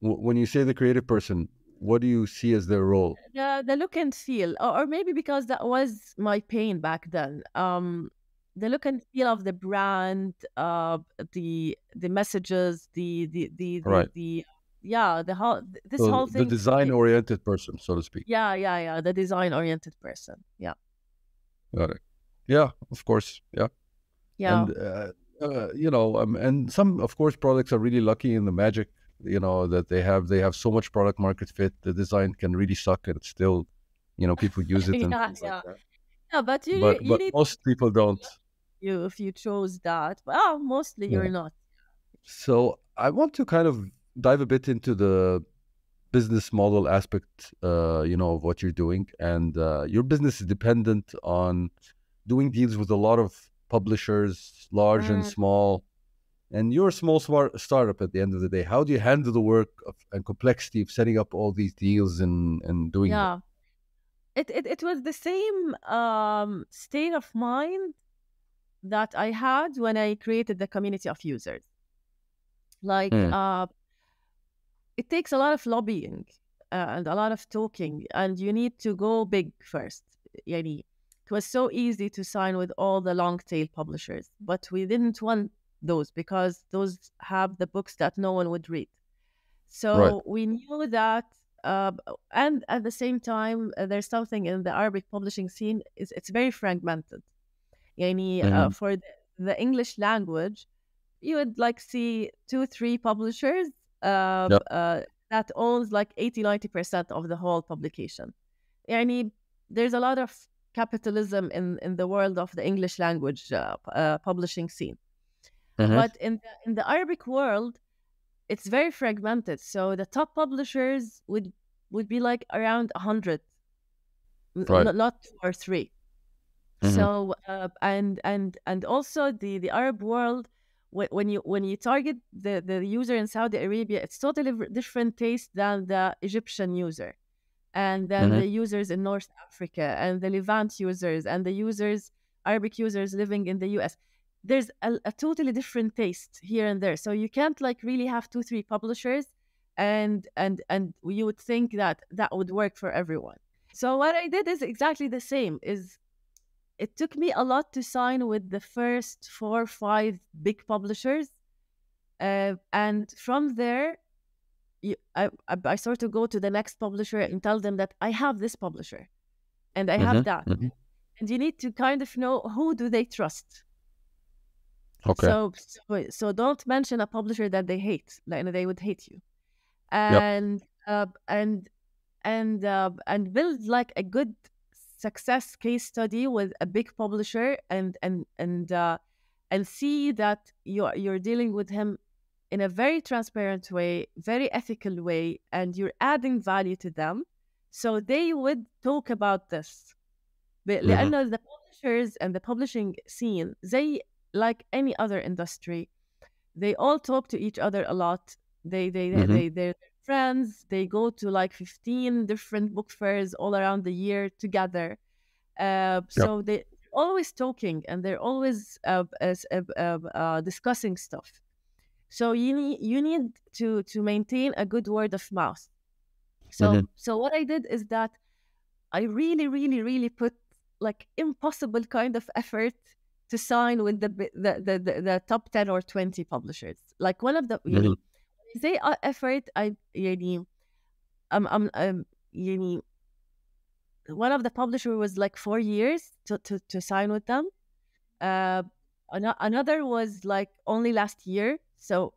[SPEAKER 2] When you say the creative person, what do you see as their role?
[SPEAKER 1] The look and feel, or maybe because that was my pain back then. The look and feel of the brand, the messages, the whole whole thing.
[SPEAKER 2] The design-oriented person, so to speak.
[SPEAKER 1] Yeah. The design-oriented person. Yeah.
[SPEAKER 2] Got it. Yeah, of course. Yeah. And and some, of course, products are really lucky in the magic, that they have so much product market fit. The design can really suck, and it's still, people use it and things like that.
[SPEAKER 1] Yeah, but
[SPEAKER 2] most people don't.
[SPEAKER 1] If you chose that, well, mostly you're not.
[SPEAKER 2] So I want to kind of dive a bit into the business model aspect, of what you're doing, and your business is dependent on doing deals with a lot of publishers, large and small, and you're a small startup at the end of the day. How do you handle the work and complexity of setting up all these deals and doing that?
[SPEAKER 1] It was the same state of mind that I had when I created the community of users. Like, it takes a lot of lobbying and a lot of talking, and you need to go big first. It was so easy to sign with all the long tail publishers, but we didn't want those, because those have the books that no one would read.
[SPEAKER 2] Right.
[SPEAKER 1] So we knew that, uh, and at the same time, there's something in the Arabic publishing scene, is it's very fragmented. Yani,
[SPEAKER 2] Mm-hmm.
[SPEAKER 1] for the English language, you would like see 2 3 publishers
[SPEAKER 2] Yep.
[SPEAKER 1] that owns like 80 90% of the whole publication. Yani, there's a lot of capitalism in the world of the English language publishing scene.
[SPEAKER 2] Mm-hmm.
[SPEAKER 1] But in the Arabic world, it's very fragmented. So the top publishers would be like around 100,
[SPEAKER 2] Right.
[SPEAKER 1] not 2 or 3.
[SPEAKER 2] Mm-hmm.
[SPEAKER 1] So and also the Arab world, when you target the user in Saudi Arabia, it's totally different taste than the Egyptian user, and then
[SPEAKER 2] Mm-hmm.
[SPEAKER 1] the users in North Africa, and the Levant users, and the users, Arabic users living in the US. There's a totally different taste here and there. So you can't like really have 2 3 publishers, and you would think that that would work for everyone. So what I did is exactly the same. Is it took me a lot to sign with the first 4 or 5 big publishers, and from there, I sort of go to the next publisher and tell them that I have this publisher and I have that.
[SPEAKER 2] Mm-hmm. Mm-hmm.
[SPEAKER 1] And you need to kind of know who do they trust.
[SPEAKER 2] Okay.
[SPEAKER 1] So don't mention a publisher that they hate, like they would hate you.
[SPEAKER 2] Yep.
[SPEAKER 1] And and build like a good success case study with a big publisher, and see that you're dealing with him in a very transparent way, very ethical way, and you're adding value to them, so they would talk about this.
[SPEAKER 2] Mm-hmm.
[SPEAKER 1] لأنه the publishers and the publishing scene, they, like any other industry, they all talk to each other a lot.
[SPEAKER 2] Mm-hmm.
[SPEAKER 1] They're friends. They go to like 15 different book fairs all around the year together.
[SPEAKER 2] Yep.
[SPEAKER 1] So they're always talking, and they're always discussing stuff. So you need to maintain a good word of mouth.
[SPEAKER 2] Mm-hmm.
[SPEAKER 1] So what I did is that I really, really, really put like impossible kind of effort to sign with the top 10 or 20 publishers. Like one of the,
[SPEAKER 2] Mm-hmm.
[SPEAKER 1] say effort, I يعني يعني one of the publisher was like 4 years to sign with them. Uh, another was like only last year. So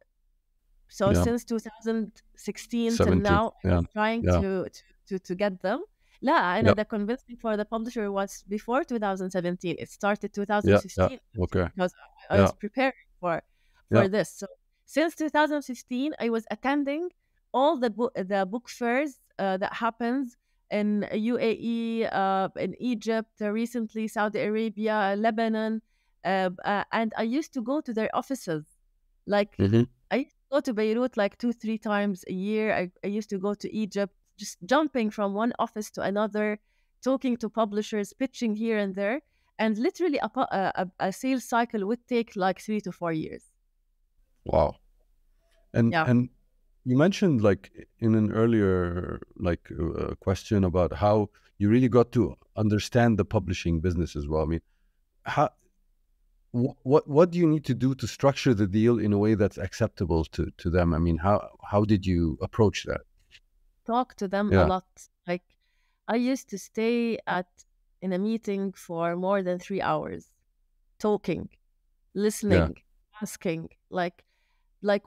[SPEAKER 2] Yeah.
[SPEAKER 1] since 2016 till
[SPEAKER 2] 17.
[SPEAKER 1] now, I
[SPEAKER 2] Yeah.
[SPEAKER 1] was trying
[SPEAKER 2] Yeah.
[SPEAKER 1] to get them. لا, أنا
[SPEAKER 2] Yep.
[SPEAKER 1] the convincing for the publisher was before 2017. It started
[SPEAKER 2] Yeah. Yeah.
[SPEAKER 1] 2015
[SPEAKER 2] Okay.
[SPEAKER 1] because I
[SPEAKER 2] Yeah.
[SPEAKER 1] was preparing for
[SPEAKER 2] Yeah.
[SPEAKER 1] this. So since 2015, I was attending all the book fairs that happens in UAE, in Egypt, recently Saudi Arabia, Lebanon, and I used to go to their offices. Like
[SPEAKER 2] Mm-hmm.
[SPEAKER 1] I used to go to Beirut like 2 3 times a year. I used to go to Egypt, just jumping from one office to another, talking to publishers, pitching here and there, and literally a sales cycle would take like 3 to 4 years.
[SPEAKER 2] Wow. And
[SPEAKER 1] Yeah.
[SPEAKER 2] and you mentioned like in an earlier like question about how you really got to understand the publishing business as well. I mean, how what do you need to do to structure the deal in a way that's acceptable to them? I mean, how did you approach that?
[SPEAKER 1] Talk to them a
[SPEAKER 2] Yeah.
[SPEAKER 1] lot. Like I used to stay in a meeting for more than 3 hours, talking,
[SPEAKER 2] Yeah.
[SPEAKER 1] listening, asking, like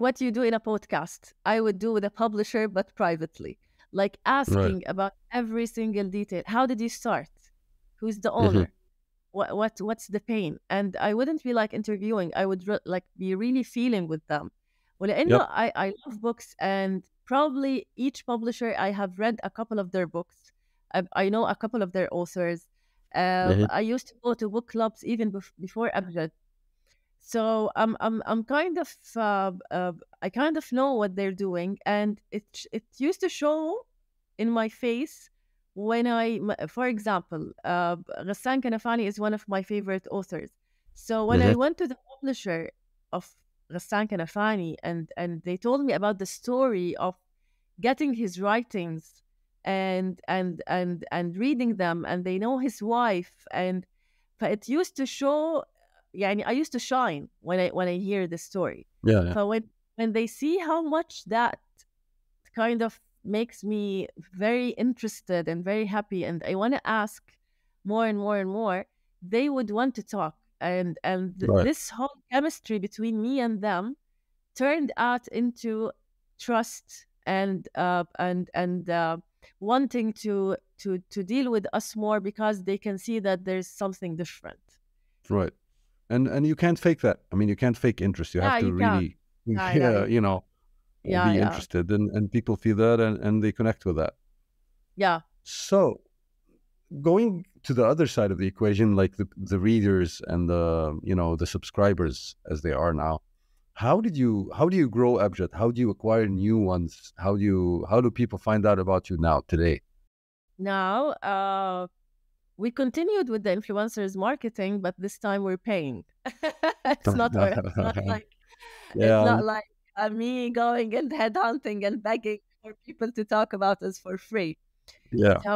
[SPEAKER 1] what you do in a podcast. I would do with a publisher, but privately, like
[SPEAKER 2] Right.
[SPEAKER 1] asking about every single detail. How did you start? Who's the
[SPEAKER 2] Mm-hmm.
[SPEAKER 1] owner? What's the pain? And I wouldn't be like interviewing. I would like be really feeling with them. ولأنه
[SPEAKER 2] Yep.
[SPEAKER 1] I love books, and probably each publisher I have read a couple of their books. I know a couple of their authors.
[SPEAKER 2] Mm-hmm.
[SPEAKER 1] I used to go to book clubs even before Abjjad. So I'm kind of I kind of know what they're doing, and it used to show in my face when for example, Ghassan Kanafani is one of my favorite authors. So when
[SPEAKER 2] Mm-hmm.
[SPEAKER 1] I went to the publisher of Ghassan Kanafani, and they told me about the story of getting his writings and reading them, and they know his wife, and it used to show يعني I used to shine when I hear this story.
[SPEAKER 2] Yeah, yeah.
[SPEAKER 1] So when they see how much that kind of makes me very interested and very happy, and I want to ask more and more and more, they would want to talk.
[SPEAKER 2] Right,
[SPEAKER 1] This whole chemistry between me and them turned out into trust and wanting to deal with us more because they can see that there's something different.
[SPEAKER 2] right. And you can't fake that. I mean, you can't fake interest. You have
[SPEAKER 1] Yeah,
[SPEAKER 2] to
[SPEAKER 1] you can.
[SPEAKER 2] really,
[SPEAKER 1] Yeah,
[SPEAKER 2] yeah, you know,
[SPEAKER 1] yeah,
[SPEAKER 2] be
[SPEAKER 1] yeah,
[SPEAKER 2] interested, and people feel that, and they connect with that.
[SPEAKER 1] yeah.
[SPEAKER 2] So going to the other side of the equation, like the readers and the, you know, the subscribers as they are now, how do you grow Abjad? How do you acquire new ones? How do people find out about you now today?
[SPEAKER 1] Now, we continued with the influencers marketing, but this time we're paying. It's
[SPEAKER 2] Yeah,
[SPEAKER 1] not like me going and headhunting and begging for people to talk about us for free.
[SPEAKER 2] yeah.
[SPEAKER 1] So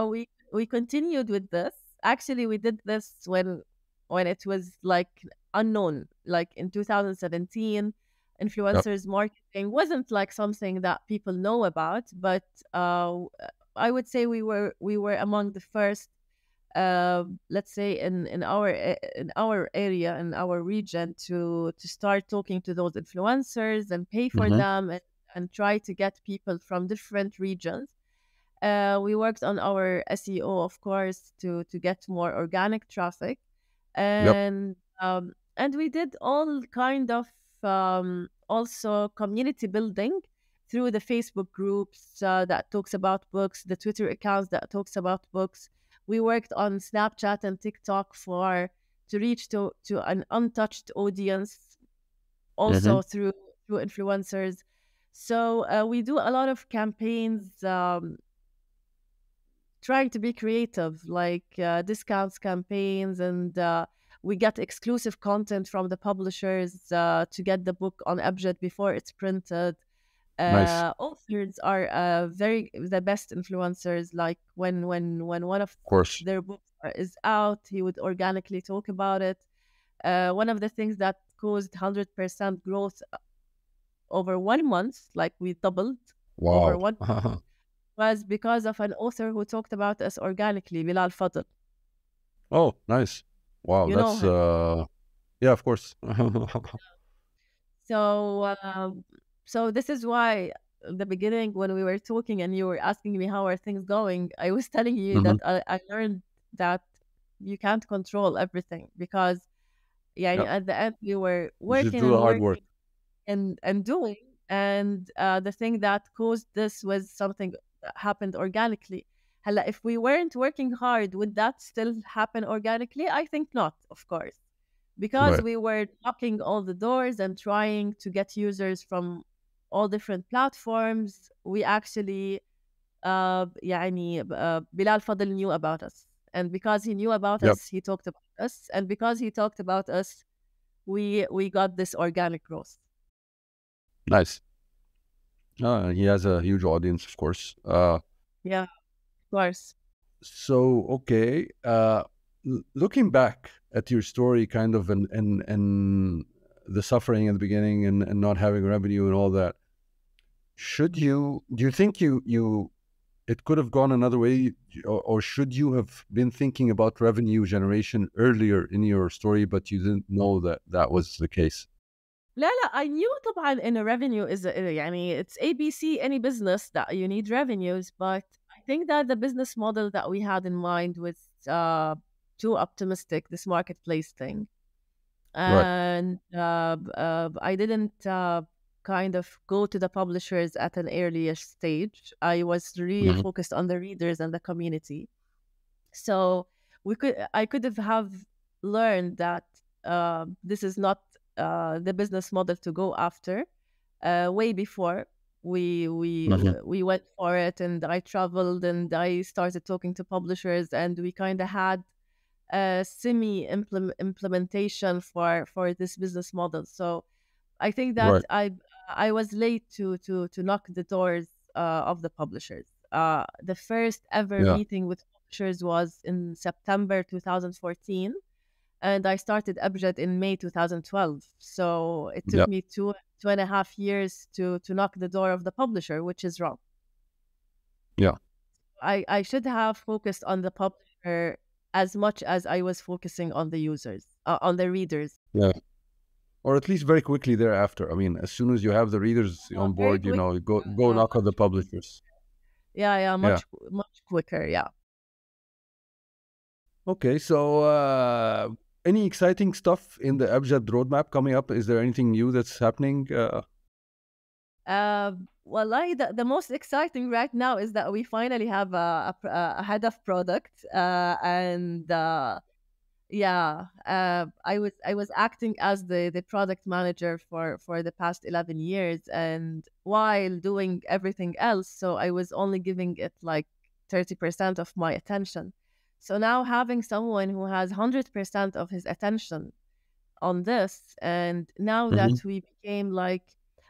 [SPEAKER 1] we continued with this. Actually, we did this when it was like unknown, like in 2017.
[SPEAKER 2] Yep.
[SPEAKER 1] Influencers marketing wasn't like something that people know about, but I would say we were among the first, let's say in our area, in our region, to start talking to those influencers and pay for
[SPEAKER 2] Hmm.
[SPEAKER 1] them, and try to get people from different regions. We worked on our SEO, of course, to get more organic traffic,
[SPEAKER 2] Yep.
[SPEAKER 1] and we did all kind of also community building through the Facebook groups that talks about books, the Twitter accounts that talks about books. We worked on Snapchat and TikTok for to reach to an untouched audience,
[SPEAKER 2] Hmm.
[SPEAKER 1] also through influencers. So we do a lot of campaigns, trying to be creative, like discounts campaigns, and we get exclusive content from the publishers to get the book on Abjad before it's printed.
[SPEAKER 2] Nice.
[SPEAKER 1] Authors are very the best influencers. Like when one of
[SPEAKER 2] Of course.
[SPEAKER 1] their books is out, he would organically talk about it. One of the things that caused 100% growth over 1 month, like we doubled over
[SPEAKER 2] Wow.
[SPEAKER 1] one, was because of an author who talked about us organically, Bilal Fadl.
[SPEAKER 2] Oh, nice. Wow,
[SPEAKER 1] You know
[SPEAKER 2] that's
[SPEAKER 1] him.
[SPEAKER 2] yeah, of course.
[SPEAKER 1] So, so this is why at the beginning when we were talking and you were asking me how are things going, I was telling you that
[SPEAKER 2] Hmm.
[SPEAKER 1] I learned that you can't control everything because yeah,
[SPEAKER 2] Yeah,
[SPEAKER 1] at the end we were
[SPEAKER 2] you just
[SPEAKER 1] working
[SPEAKER 2] do the
[SPEAKER 1] and
[SPEAKER 2] hard work.
[SPEAKER 1] working and doing, and the thing that caused this was something that happened organically. Hella, if we weren't working hard, would that still happen organically? I think not, of course, because
[SPEAKER 2] Right.
[SPEAKER 1] we were knocking all the doors and trying to get users from all different platforms. We actually يعني Bilal Fadl knew about us, and because he knew about
[SPEAKER 2] Yep.
[SPEAKER 1] us, he talked about us, and because he talked about us, we got this organic growth.
[SPEAKER 2] Nice. He has a huge audience, of course.
[SPEAKER 1] Yeah, of course.
[SPEAKER 2] So okay. Looking back at your story, kind of, and the suffering in the beginning, and not having revenue and all that, do you think you it could have gone another way, or should you have been thinking about revenue generation earlier in your story, but you didn't know that that was the case?
[SPEAKER 1] لا لا I knew طبعا إن revenue is يعني it's ABC any business that you need revenues, but I think that the business model that we had in mind was too optimistic, this marketplace thing.
[SPEAKER 2] Right.
[SPEAKER 1] And I didn't kind of go to the publishers at an earlier stage. I was really
[SPEAKER 2] Hmm.
[SPEAKER 1] focused on the readers and the community. So I could have learned that this is not the business model to go after way before
[SPEAKER 2] Hmm.
[SPEAKER 1] we went for it, and I traveled and I started talking to publishers, and we kind of had a semi implementation for this business model. So I think that
[SPEAKER 2] Right.
[SPEAKER 1] I was late to knock the doors of the publishers. The first ever
[SPEAKER 2] Yeah.
[SPEAKER 1] meeting with publishers was in September 2014, and I started Abjjad in May 2012. So it took
[SPEAKER 2] Yeah.
[SPEAKER 1] me 2.5 years to knock the door of the publisher, which is wrong.
[SPEAKER 2] Yeah.
[SPEAKER 1] I should have focused on the publisher as much as I was focusing on the users, on the readers.
[SPEAKER 2] Yeah. Or at least very quickly thereafter. I mean, as soon as you have the readers on
[SPEAKER 1] Very
[SPEAKER 2] board,
[SPEAKER 1] quick.
[SPEAKER 2] go knock on the publishers.
[SPEAKER 1] Yeah,
[SPEAKER 2] Yeah.
[SPEAKER 1] much quicker. Yeah.
[SPEAKER 2] Okay. So, any exciting stuff in the Abjad roadmap coming up? Is there anything new that's happening?
[SPEAKER 1] The most exciting right now is that we finally have a head of product, and yeah, I was acting as the product manager for the past 11 years, and while doing everything else, so I was only giving it like 30% of my attention. So now having someone who has 100% of his attention on this, and now that
[SPEAKER 2] Mhm.
[SPEAKER 1] we became like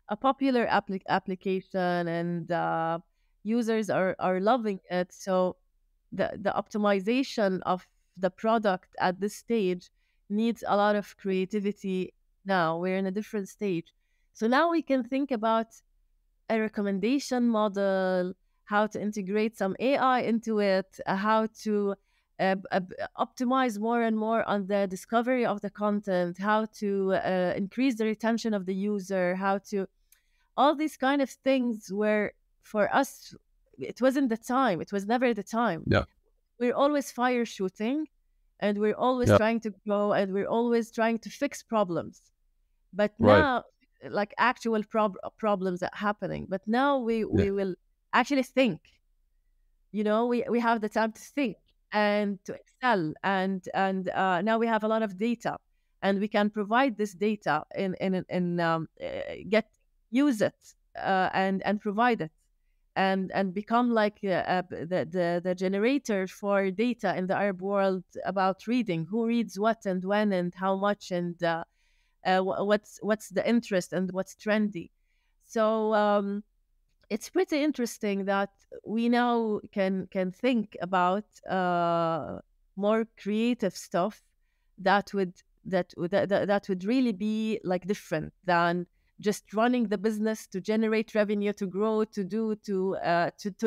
[SPEAKER 1] a popular application, and users are loving it, so the optimization of the product at this stage needs a lot of creativity. Now we're in a different stage, so now we can think about a recommendation model, how to integrate some AI into it, how to optimize more and more on the discovery of the content, how to increase the retention of the user, how to all these kind of things where for us it wasn't the time, it was never the time.
[SPEAKER 2] Yeah.
[SPEAKER 1] We're always fire shooting, and we're always
[SPEAKER 2] Yeah.
[SPEAKER 1] trying to grow, and we're always trying to fix problems. But
[SPEAKER 2] Right.
[SPEAKER 1] now, like actual problems that happening. But now we
[SPEAKER 2] Yeah.
[SPEAKER 1] we will actually think. We have the time to think and to excel, and now we have a lot of data, and we can provide this data get use it, and provide it, and become like the generator for data in the Arab world about reading, who reads what and when and how much, and what's the interest and what's trendy. So it's pretty interesting that we now can think about more creative stuff that would really be like different than just running the business to generate revenue, to grow, to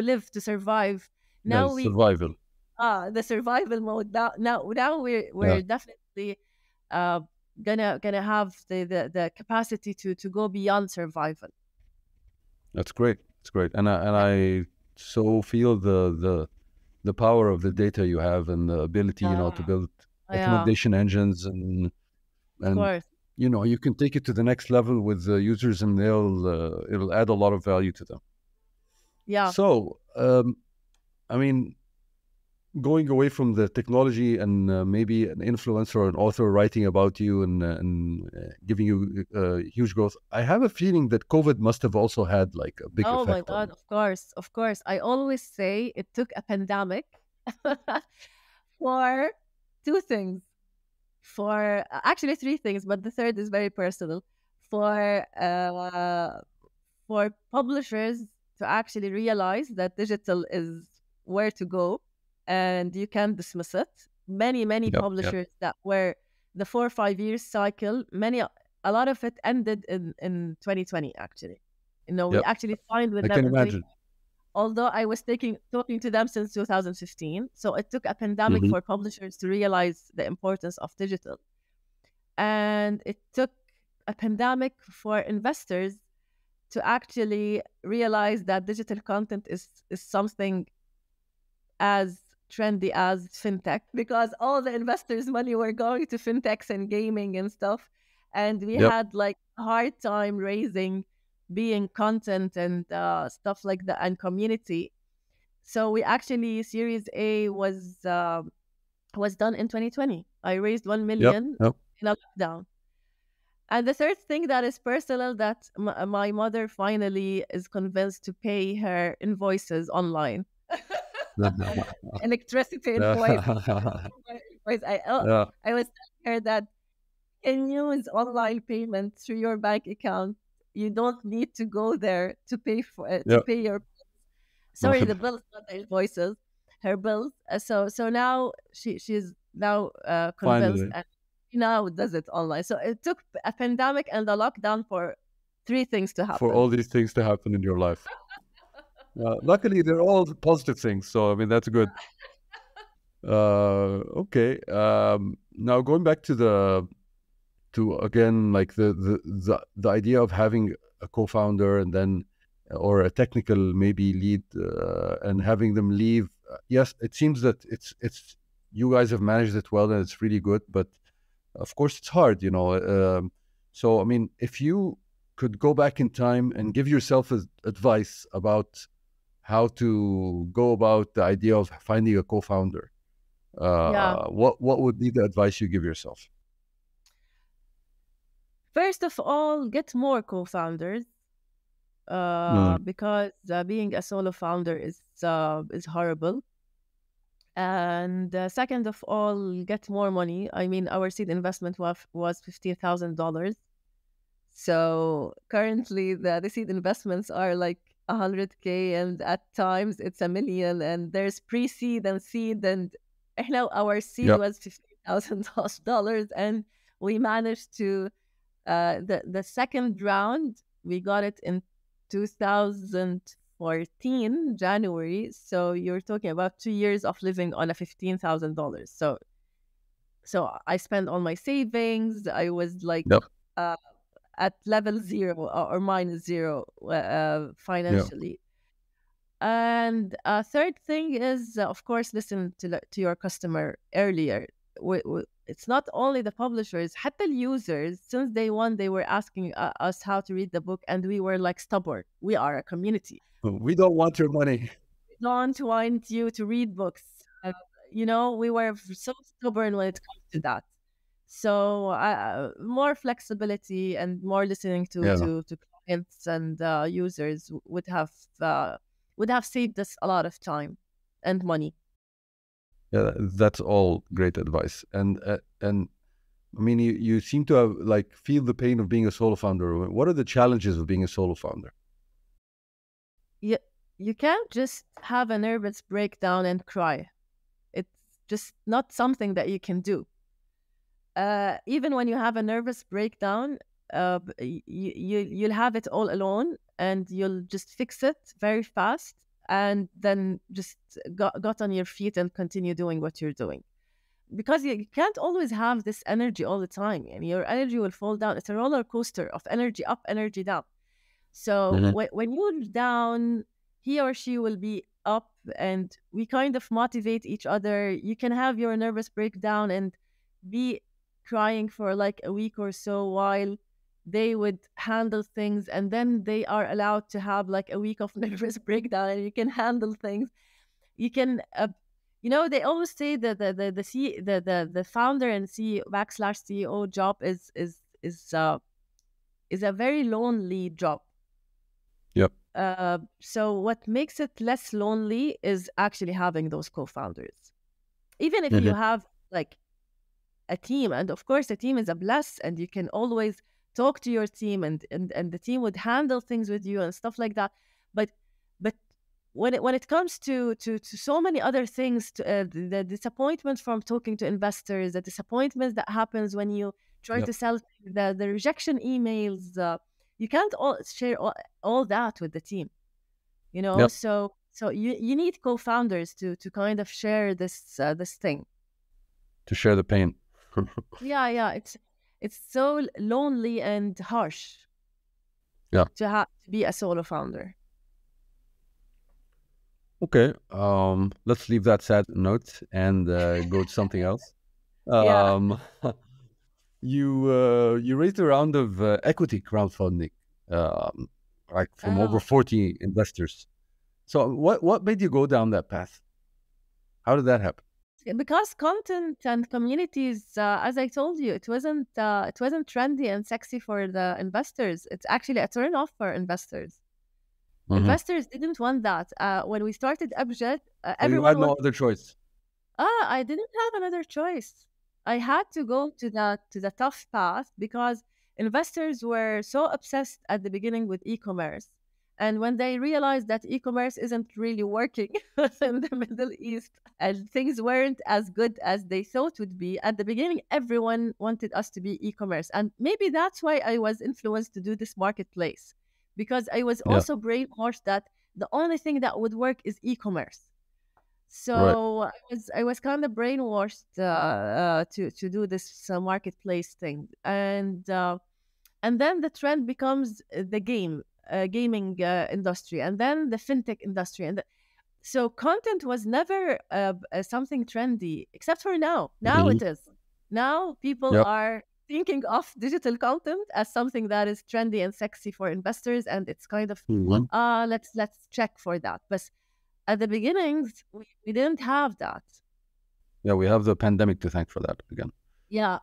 [SPEAKER 1] live, to survive.
[SPEAKER 2] Yeah.
[SPEAKER 1] Now we
[SPEAKER 2] Survival.
[SPEAKER 1] the survival mode. Now
[SPEAKER 2] Yeah.
[SPEAKER 1] we're definitely uh, gonna have the capacity to go beyond survival.
[SPEAKER 2] That's great. It's great. And I so feel the power of the data you have and the ability, to build
[SPEAKER 1] Yeah,
[SPEAKER 2] recommendation engines
[SPEAKER 1] of
[SPEAKER 2] and
[SPEAKER 1] course.
[SPEAKER 2] you can take it to the next level with the users and it'll add a lot of value to them.
[SPEAKER 1] Yeah.
[SPEAKER 2] So, I mean, going away from the technology and maybe an influencer or an author writing about you and giving you huge growth, I have a feeling that COVID must have also had like a big
[SPEAKER 1] Oh my
[SPEAKER 2] effect on
[SPEAKER 1] God,
[SPEAKER 2] you.
[SPEAKER 1] of course, of course. I always say it took a pandemic for two things. For actually three things, but the third is very personal. For publishers to actually realize that digital is where to go, and you can't dismiss it. Many
[SPEAKER 2] Yep, yep,
[SPEAKER 1] publishers that were the 4 or 5 years cycle, a lot of it ended in 2020 actually. We
[SPEAKER 2] yep.
[SPEAKER 1] actually signed with
[SPEAKER 2] I
[SPEAKER 1] them
[SPEAKER 2] can
[SPEAKER 1] in 20,
[SPEAKER 2] imagine.
[SPEAKER 1] although I was talking to them since 2015. So it took a pandemic
[SPEAKER 2] Hmm.
[SPEAKER 1] for publishers to realize the importance of digital, and it took a pandemic for investors to actually realize that digital content is something as trendy as fintech, because all the investors' money were going to fintechs and gaming and stuff, and we
[SPEAKER 2] Yep.
[SPEAKER 1] had like a hard time raising, being content and stuff like that, and community. So we actually Series A was done in 2020. I raised 1
[SPEAKER 2] Yep.
[SPEAKER 1] million
[SPEAKER 2] Yep.
[SPEAKER 1] in a lockdown. And the third thing that is personal, that my mother finally is convinced to pay her invoices online. Electricity invoice.
[SPEAKER 2] Yeah.
[SPEAKER 1] I was telling her that can use online payment through your bank account. You don't need to go there to pay to
[SPEAKER 2] Yep.
[SPEAKER 1] pay your, sorry, the bills, not the invoices, her bills. So now she's now convinced,
[SPEAKER 2] Finally.
[SPEAKER 1] now does it online. So it took a pandemic and a lockdown for three things to
[SPEAKER 2] For
[SPEAKER 1] happen.
[SPEAKER 2] all these things to happen in your life. Luckily, they're all positive things. So, I mean, that's good. Okay. Now going back to again, like the idea of having a co-founder and then, or a technical maybe lead, and having them leave. Yes, it seems that it's you guys have managed it well and it's really good, but of course it's hard, you know. So I mean, if you could go back in time and give yourself advice about how to go about the idea of finding a co-founder,
[SPEAKER 1] Yeah.
[SPEAKER 2] what would be the advice you give yourself?
[SPEAKER 1] First of all, get more co-founders,
[SPEAKER 2] Mm.
[SPEAKER 1] because being a solo founder is horrible. And second of all, get more money. I mean, our seed investment was $15,000. So currently, the seed investments are like 100K, and at times it's 1 million. And there's pre-seed and seed, and our seed
[SPEAKER 2] Yep.
[SPEAKER 1] was $15,000, and we managed to the second round. We got it in 2014 January. So you're talking about 2 years of living on a $15,000. So I spent all my savings. I was like
[SPEAKER 2] Yep.
[SPEAKER 1] uh, at level zero or minus zero
[SPEAKER 2] Yeah.
[SPEAKER 1] financially. And third thing is, of course, listen to your customer earlier. It's not only the publishers, حتى the users. Since day one, they were asking us how to read the book, and we were like stubborn. We are a community.
[SPEAKER 2] We don't want your money.
[SPEAKER 1] We don't want you to read books. We were so stubborn when it comes to that. So more flexibility and more listening to
[SPEAKER 2] Yeah.
[SPEAKER 1] to, to clients and users would have saved us a lot of time and money.
[SPEAKER 2] Yeah, that's all great advice. And I mean, you seem to have like feel the pain of being a solo founder. What are the challenges of being a solo founder?
[SPEAKER 1] You, you can't just have a nervous breakdown and cry. It's just not something that you can do. Even when you have a nervous breakdown, you'll have it all alone, and you'll just fix it very fast, and then just got on your feet and continue doing what you're doing. Because you can't always have this energy all the time, and your energy will fall down. It's a roller coaster of energy up, energy down. So
[SPEAKER 2] Mhm.
[SPEAKER 1] when you're down, he or she will be up, and we kind of motivate each other. You can have your nervous breakdown and be crying for like a week or so while they would handle things, and then they are allowed to have like a week of nervous breakdown, and you can handle things. You can they always say that the founder and CEO backslash CEO job is a very lonely job.
[SPEAKER 2] Yep.
[SPEAKER 1] So what makes it less lonely is actually having those co-founders. Even if you
[SPEAKER 2] Mhm.
[SPEAKER 1] have like a team, and of course a team is a bless, and you can always talk to your team, and the team would handle things with you and stuff like that. But but when it comes to so many other things, the disappointment from talking to investors, the disappointment that happens when you try
[SPEAKER 2] Yep.
[SPEAKER 1] to sell, the rejection emails, you can't share all that with the team,
[SPEAKER 2] Yep.
[SPEAKER 1] so you need co-founders to kind of share this thing.
[SPEAKER 2] To share the pain.
[SPEAKER 1] Yeah, it's so lonely and harsh
[SPEAKER 2] Yeah.
[SPEAKER 1] to be a solo founder.
[SPEAKER 2] Okay. Let's leave that sad note and go to something else.
[SPEAKER 1] Yeah.
[SPEAKER 2] Um, you raised a round of equity crowdfunding, um, like from over
[SPEAKER 1] Oh.
[SPEAKER 2] 40 investors. So what made you go down that path? How did that happen?
[SPEAKER 1] Because content and communities, as I told you, it wasn't trendy and sexy for the investors. It's actually a turn off for investors.
[SPEAKER 2] Hmm.
[SPEAKER 1] Investors didn't want that. When we started Abjjad,
[SPEAKER 2] So you
[SPEAKER 1] everyone
[SPEAKER 2] had no
[SPEAKER 1] wanted.
[SPEAKER 2] other choice.
[SPEAKER 1] I didn't have another choice. I had to go to the tough path because investors were so obsessed at the beginning with e-commerce, And when they realized that e-commerce isn't really working in the Middle East and things weren't as good as they thought would be, at the beginning, everyone wanted us to be e-commerce. And maybe that's why I was influenced to do this marketplace, because I was
[SPEAKER 2] Yeah.
[SPEAKER 1] also brainwashed that the only thing that would work is e-commerce.
[SPEAKER 2] Right.
[SPEAKER 1] So I was kind of brainwashed to do this marketplace thing, and then the trend becomes the gaming industry, and then the fintech industry, so content was never something trendy except for now. Now
[SPEAKER 2] Mhm.
[SPEAKER 1] it is. Now people
[SPEAKER 2] Yep.
[SPEAKER 1] are thinking of digital content as something that is trendy and sexy for investors, and it's kind of
[SPEAKER 2] Mhm.
[SPEAKER 1] let's check for that. But at the beginnings, we didn't have that.
[SPEAKER 2] Yeah, we have the pandemic to thank for that again.
[SPEAKER 1] Yeah.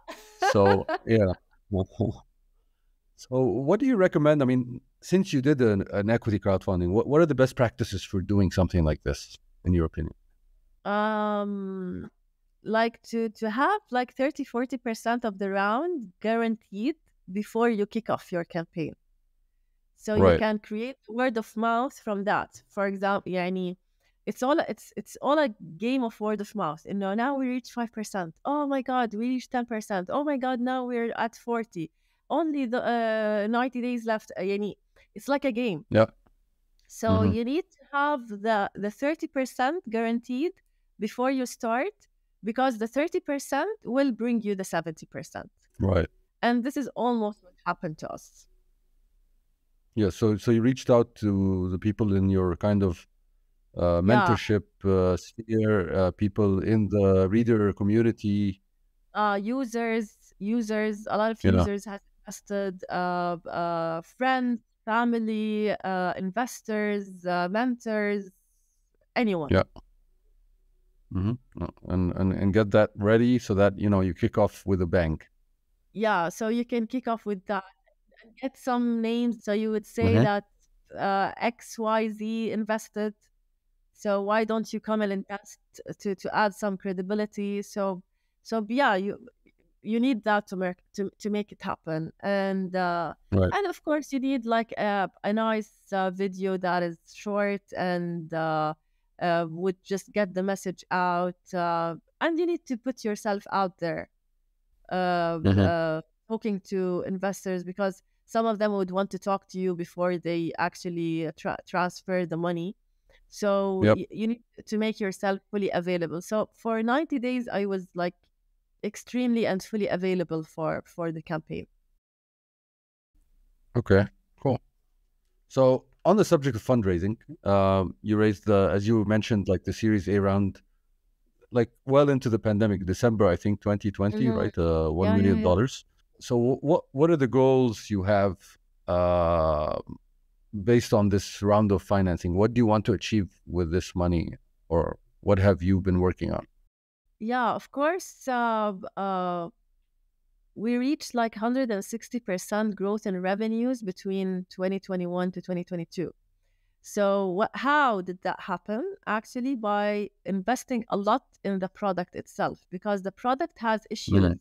[SPEAKER 2] So yeah. So what do you recommend? I mean, since you did an equity crowdfunding, what are the best practices for doing something like this, in your opinion?
[SPEAKER 1] um like to have like 30-40% of the round guaranteed before you kick off your campaign, so you
[SPEAKER 2] Right.
[SPEAKER 1] can create word of mouth from that. For example, يعني, it's all a game of word of mouth. Now we reach 5%. Oh my god, we reached 10%. Oh my god, now we're at 40. Only the 90 days left. يعني, it's like a game.
[SPEAKER 2] Yeah.
[SPEAKER 1] So
[SPEAKER 2] Hmm.
[SPEAKER 1] you need to have the 30% guaranteed before you start, because the 30% will bring you the 70%.
[SPEAKER 2] Right.
[SPEAKER 1] And this is almost what happened to us.
[SPEAKER 2] Yeah. So you reached out to the people in your kind of
[SPEAKER 1] Yeah.
[SPEAKER 2] mentorship sphere, people in the reader community.
[SPEAKER 1] Users, a lot of
[SPEAKER 2] Yeah.
[SPEAKER 1] users has invested, friends, family, investors, mentors, anyone.
[SPEAKER 2] Yeah. Hmm. And get that ready so that you kick off with a bang.
[SPEAKER 1] Yeah, so you can kick off with that and get some names. So you would say
[SPEAKER 2] Hmm.
[SPEAKER 1] that XYZ invested. So why don't you come and invest to add some credibility? So yeah, you need that to make it happen,
[SPEAKER 2] Right.
[SPEAKER 1] and of course you need like a nice video that is short and would just get the message out, and you need to put yourself out there,
[SPEAKER 2] Hmm.
[SPEAKER 1] talking to investors, because some of them would want to talk to you before they actually transfer the money. So
[SPEAKER 2] Yep.
[SPEAKER 1] you need to make yourself fully available. So for 90 days, I was like extremely and fully available for the campaign.
[SPEAKER 2] Okay. Cool. So on the subject of fundraising, you raised as you mentioned, like the Series A round, like well into the pandemic, December, I think 2020,
[SPEAKER 1] Hmm.
[SPEAKER 2] right? $1
[SPEAKER 1] Yeah, yeah,
[SPEAKER 2] million.
[SPEAKER 1] yeah.
[SPEAKER 2] So what are the goals you have uh, based on this round of financing? What do you want to achieve with this money, or what have you been working on?
[SPEAKER 1] Yeah, of course. We reached like 160% growth in revenues between 2021 to 2022. So how did that happen? Actually, by investing a lot in the product itself, because the product has issues.
[SPEAKER 2] Mhm.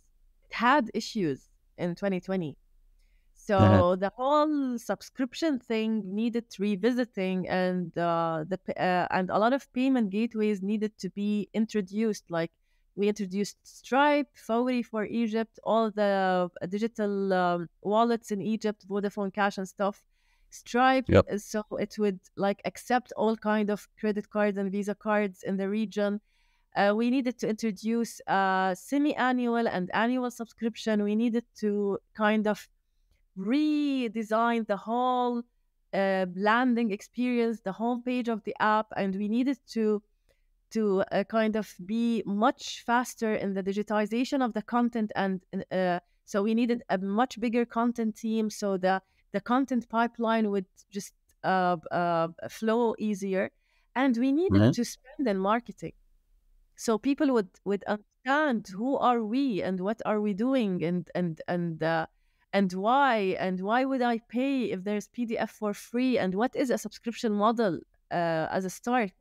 [SPEAKER 1] It had issues in 2020.
[SPEAKER 2] Mhm.
[SPEAKER 1] So the whole subscription thing needed revisiting, and and a lot of payment gateways needed to be introduced. Like we introduced Stripe, Fawry for Egypt, all the digital wallets in Egypt, Vodafone Cash and stuff. Stripe,
[SPEAKER 2] Yep.
[SPEAKER 1] so it would like accept all kind of credit cards and Visa cards in the region. We needed to introduce semi-annual and annual subscription. We needed to kind of redesign the whole landing experience, the homepage of the app, and we needed to kind of be much faster in the digitization of the content, and so we needed a much bigger content team, so the content pipeline would just flow easier, and we needed
[SPEAKER 2] Mhm.
[SPEAKER 1] to spend in marketing, so people would understand who are we and what are we doing, and why would I pay if there's PDF for free, and what is a subscription model as a start.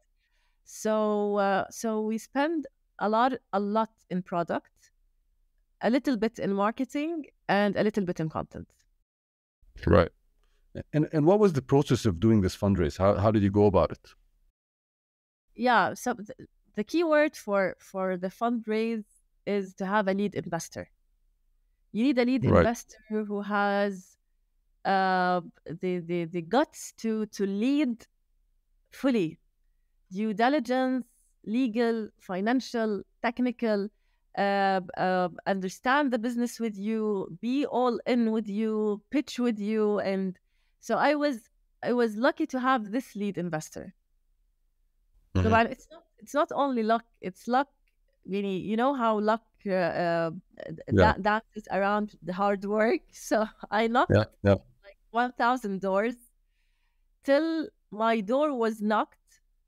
[SPEAKER 1] So we spend a lot in product, a little bit in marketing, and a little bit in content.
[SPEAKER 2] Right. And what was the process of doing this fundraise? How did you go about it?
[SPEAKER 1] Yeah, so the key word for the fundraise is to have a lead investor. You need a lead
[SPEAKER 2] Right.
[SPEAKER 1] investor who has the guts to lead fully, due diligence, legal, financial, technical, understand the business with you, be all in with you, pitch with you. And so I was lucky to have this lead investor. So
[SPEAKER 2] Hmm.
[SPEAKER 1] but it's not only luck, it's luck. Really, you know how luck
[SPEAKER 2] Yeah.
[SPEAKER 1] that is around the hard work. So I knocked
[SPEAKER 2] Yeah. Yeah.
[SPEAKER 1] like 1,000 doors till my door was knocked,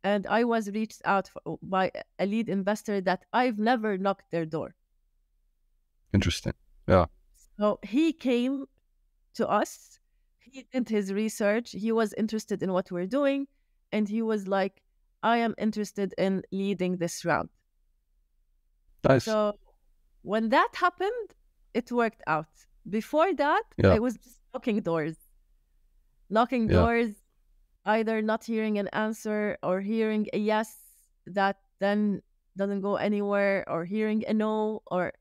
[SPEAKER 1] and I was reached out by a lead investor that I've never knocked their door.
[SPEAKER 2] Interesting. Yeah.
[SPEAKER 1] So he came to us, he did his research, he was interested in what we're doing, and he was like, I am interested in leading this round.
[SPEAKER 2] Nice.
[SPEAKER 1] So when that happened, it worked out. Before that,
[SPEAKER 2] Yeah.
[SPEAKER 1] I was just knocking
[SPEAKER 2] Yeah.
[SPEAKER 1] doors, either not hearing an answer or hearing a yes that then doesn't go anywhere, or hearing a no, or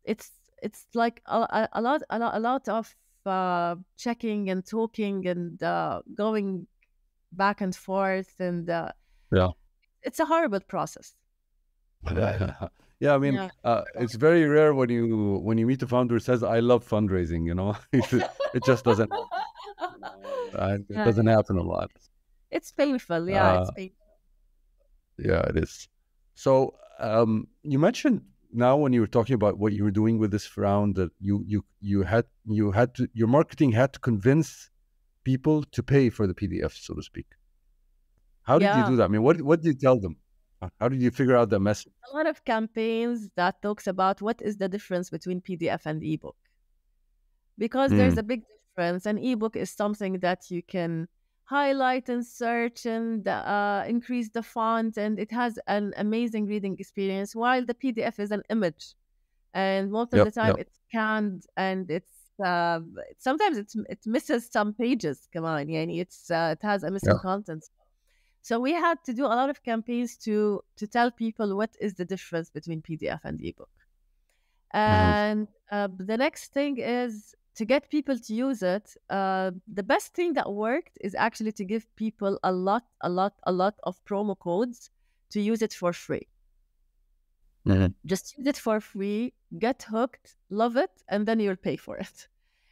[SPEAKER 1] it's it's like a lot of checking and talking and going back and forth, and
[SPEAKER 2] Yeah.
[SPEAKER 1] it's a horrible process.
[SPEAKER 2] Yeah, I mean,
[SPEAKER 1] Yeah.
[SPEAKER 2] it's very rare when you meet a founder who says, "I love fundraising." It just doesn't it
[SPEAKER 1] Yeah,
[SPEAKER 2] doesn't happen a lot.
[SPEAKER 1] it's painful. Yeah, it's
[SPEAKER 2] Uh,
[SPEAKER 1] painful.
[SPEAKER 2] yeah, it is. So you mentioned now when you were talking about what you were doing with this round that you had to your marketing had to convince people to pay for the PDF, so to speak. How did you
[SPEAKER 1] Yeah,
[SPEAKER 2] do that? I mean, what did you tell them? How did you figure out the message?
[SPEAKER 1] a lot of campaigns that talks about what is the difference between PDF and ebook, because there's
[SPEAKER 2] Mm,
[SPEAKER 1] a big difference. An ebook is something that you can highlight and search and increase the font, and it has an amazing reading experience, while the PDF is an image, and most of
[SPEAKER 2] yep,
[SPEAKER 1] the time
[SPEAKER 2] yep,
[SPEAKER 1] it's scanned, and sometimes it misses some pages. Come on, yani it has a
[SPEAKER 2] yeah.
[SPEAKER 1] missing content. So we had to do a lot of campaigns to tell people what is the difference between PDF and ebook.
[SPEAKER 2] Hmm.
[SPEAKER 1] And the next thing is to get people to use it. The best thing that worked is actually to give people a lot of promo codes to use it for free.
[SPEAKER 2] Hmm.
[SPEAKER 1] Just use it for free, get hooked, love it, and then you'll pay for it.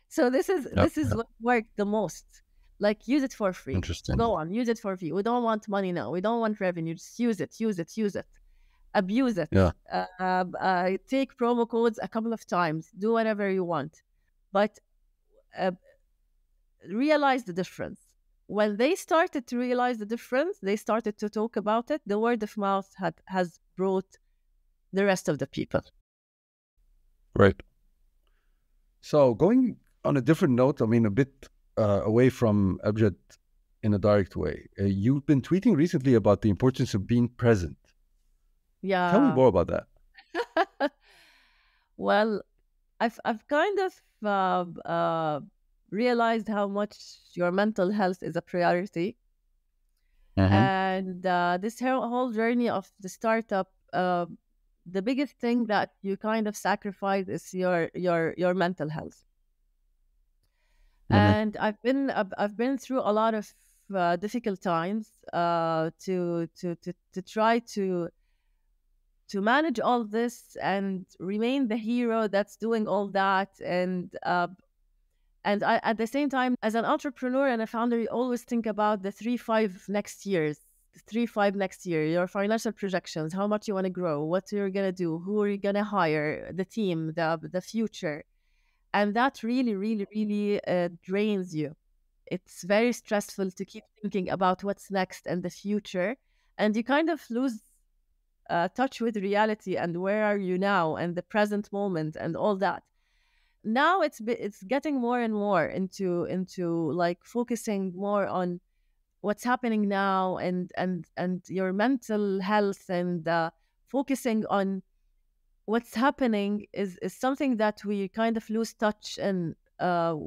[SPEAKER 1] So this is
[SPEAKER 2] Yep,
[SPEAKER 1] this is
[SPEAKER 2] yep.
[SPEAKER 1] what worked the most. Like, use it for free.
[SPEAKER 2] Interesting.
[SPEAKER 1] Go on, use it for free. We don't want money now. We don't want revenue. Just use it, use it, use it. Abuse it.
[SPEAKER 2] Yeah.
[SPEAKER 1] Take promo codes a couple of times. Do whatever you want, but uh, realize the difference. When they started to realize the difference, they started to talk about it. The word of mouth has brought the rest of the people.
[SPEAKER 2] Right. So going on a different note, I mean, a bit away from Abjad in a direct way, you've been tweeting recently about the importance of being present. Tell me
[SPEAKER 1] Yeah.
[SPEAKER 2] more about that.
[SPEAKER 1] Well, I've kind of realized how much your mental health is a priority,
[SPEAKER 2] Hmm.
[SPEAKER 1] and this whole journey of the startup, the biggest thing that you kind of sacrifice is your mental health.
[SPEAKER 2] Hmm.
[SPEAKER 1] And I've been through a lot of difficult times to try to manage all this and remain the hero that's doing all that. And I, at the same time, as an entrepreneur and a founder, you always think about the 3-5 next years, the 3-5 next year, your financial projections, how much you want to grow, what you're gonna do, who are you gonna hire, the team, the future, and that really, really, really drains you. It's very stressful to keep thinking about what's next and the future, and you kind of lose touch with reality and where are you now and the present moment and all that. Now it's getting more and more into like focusing more on what's happening now, and your mental health, and focusing on what's happening is something that we kind of lose touch and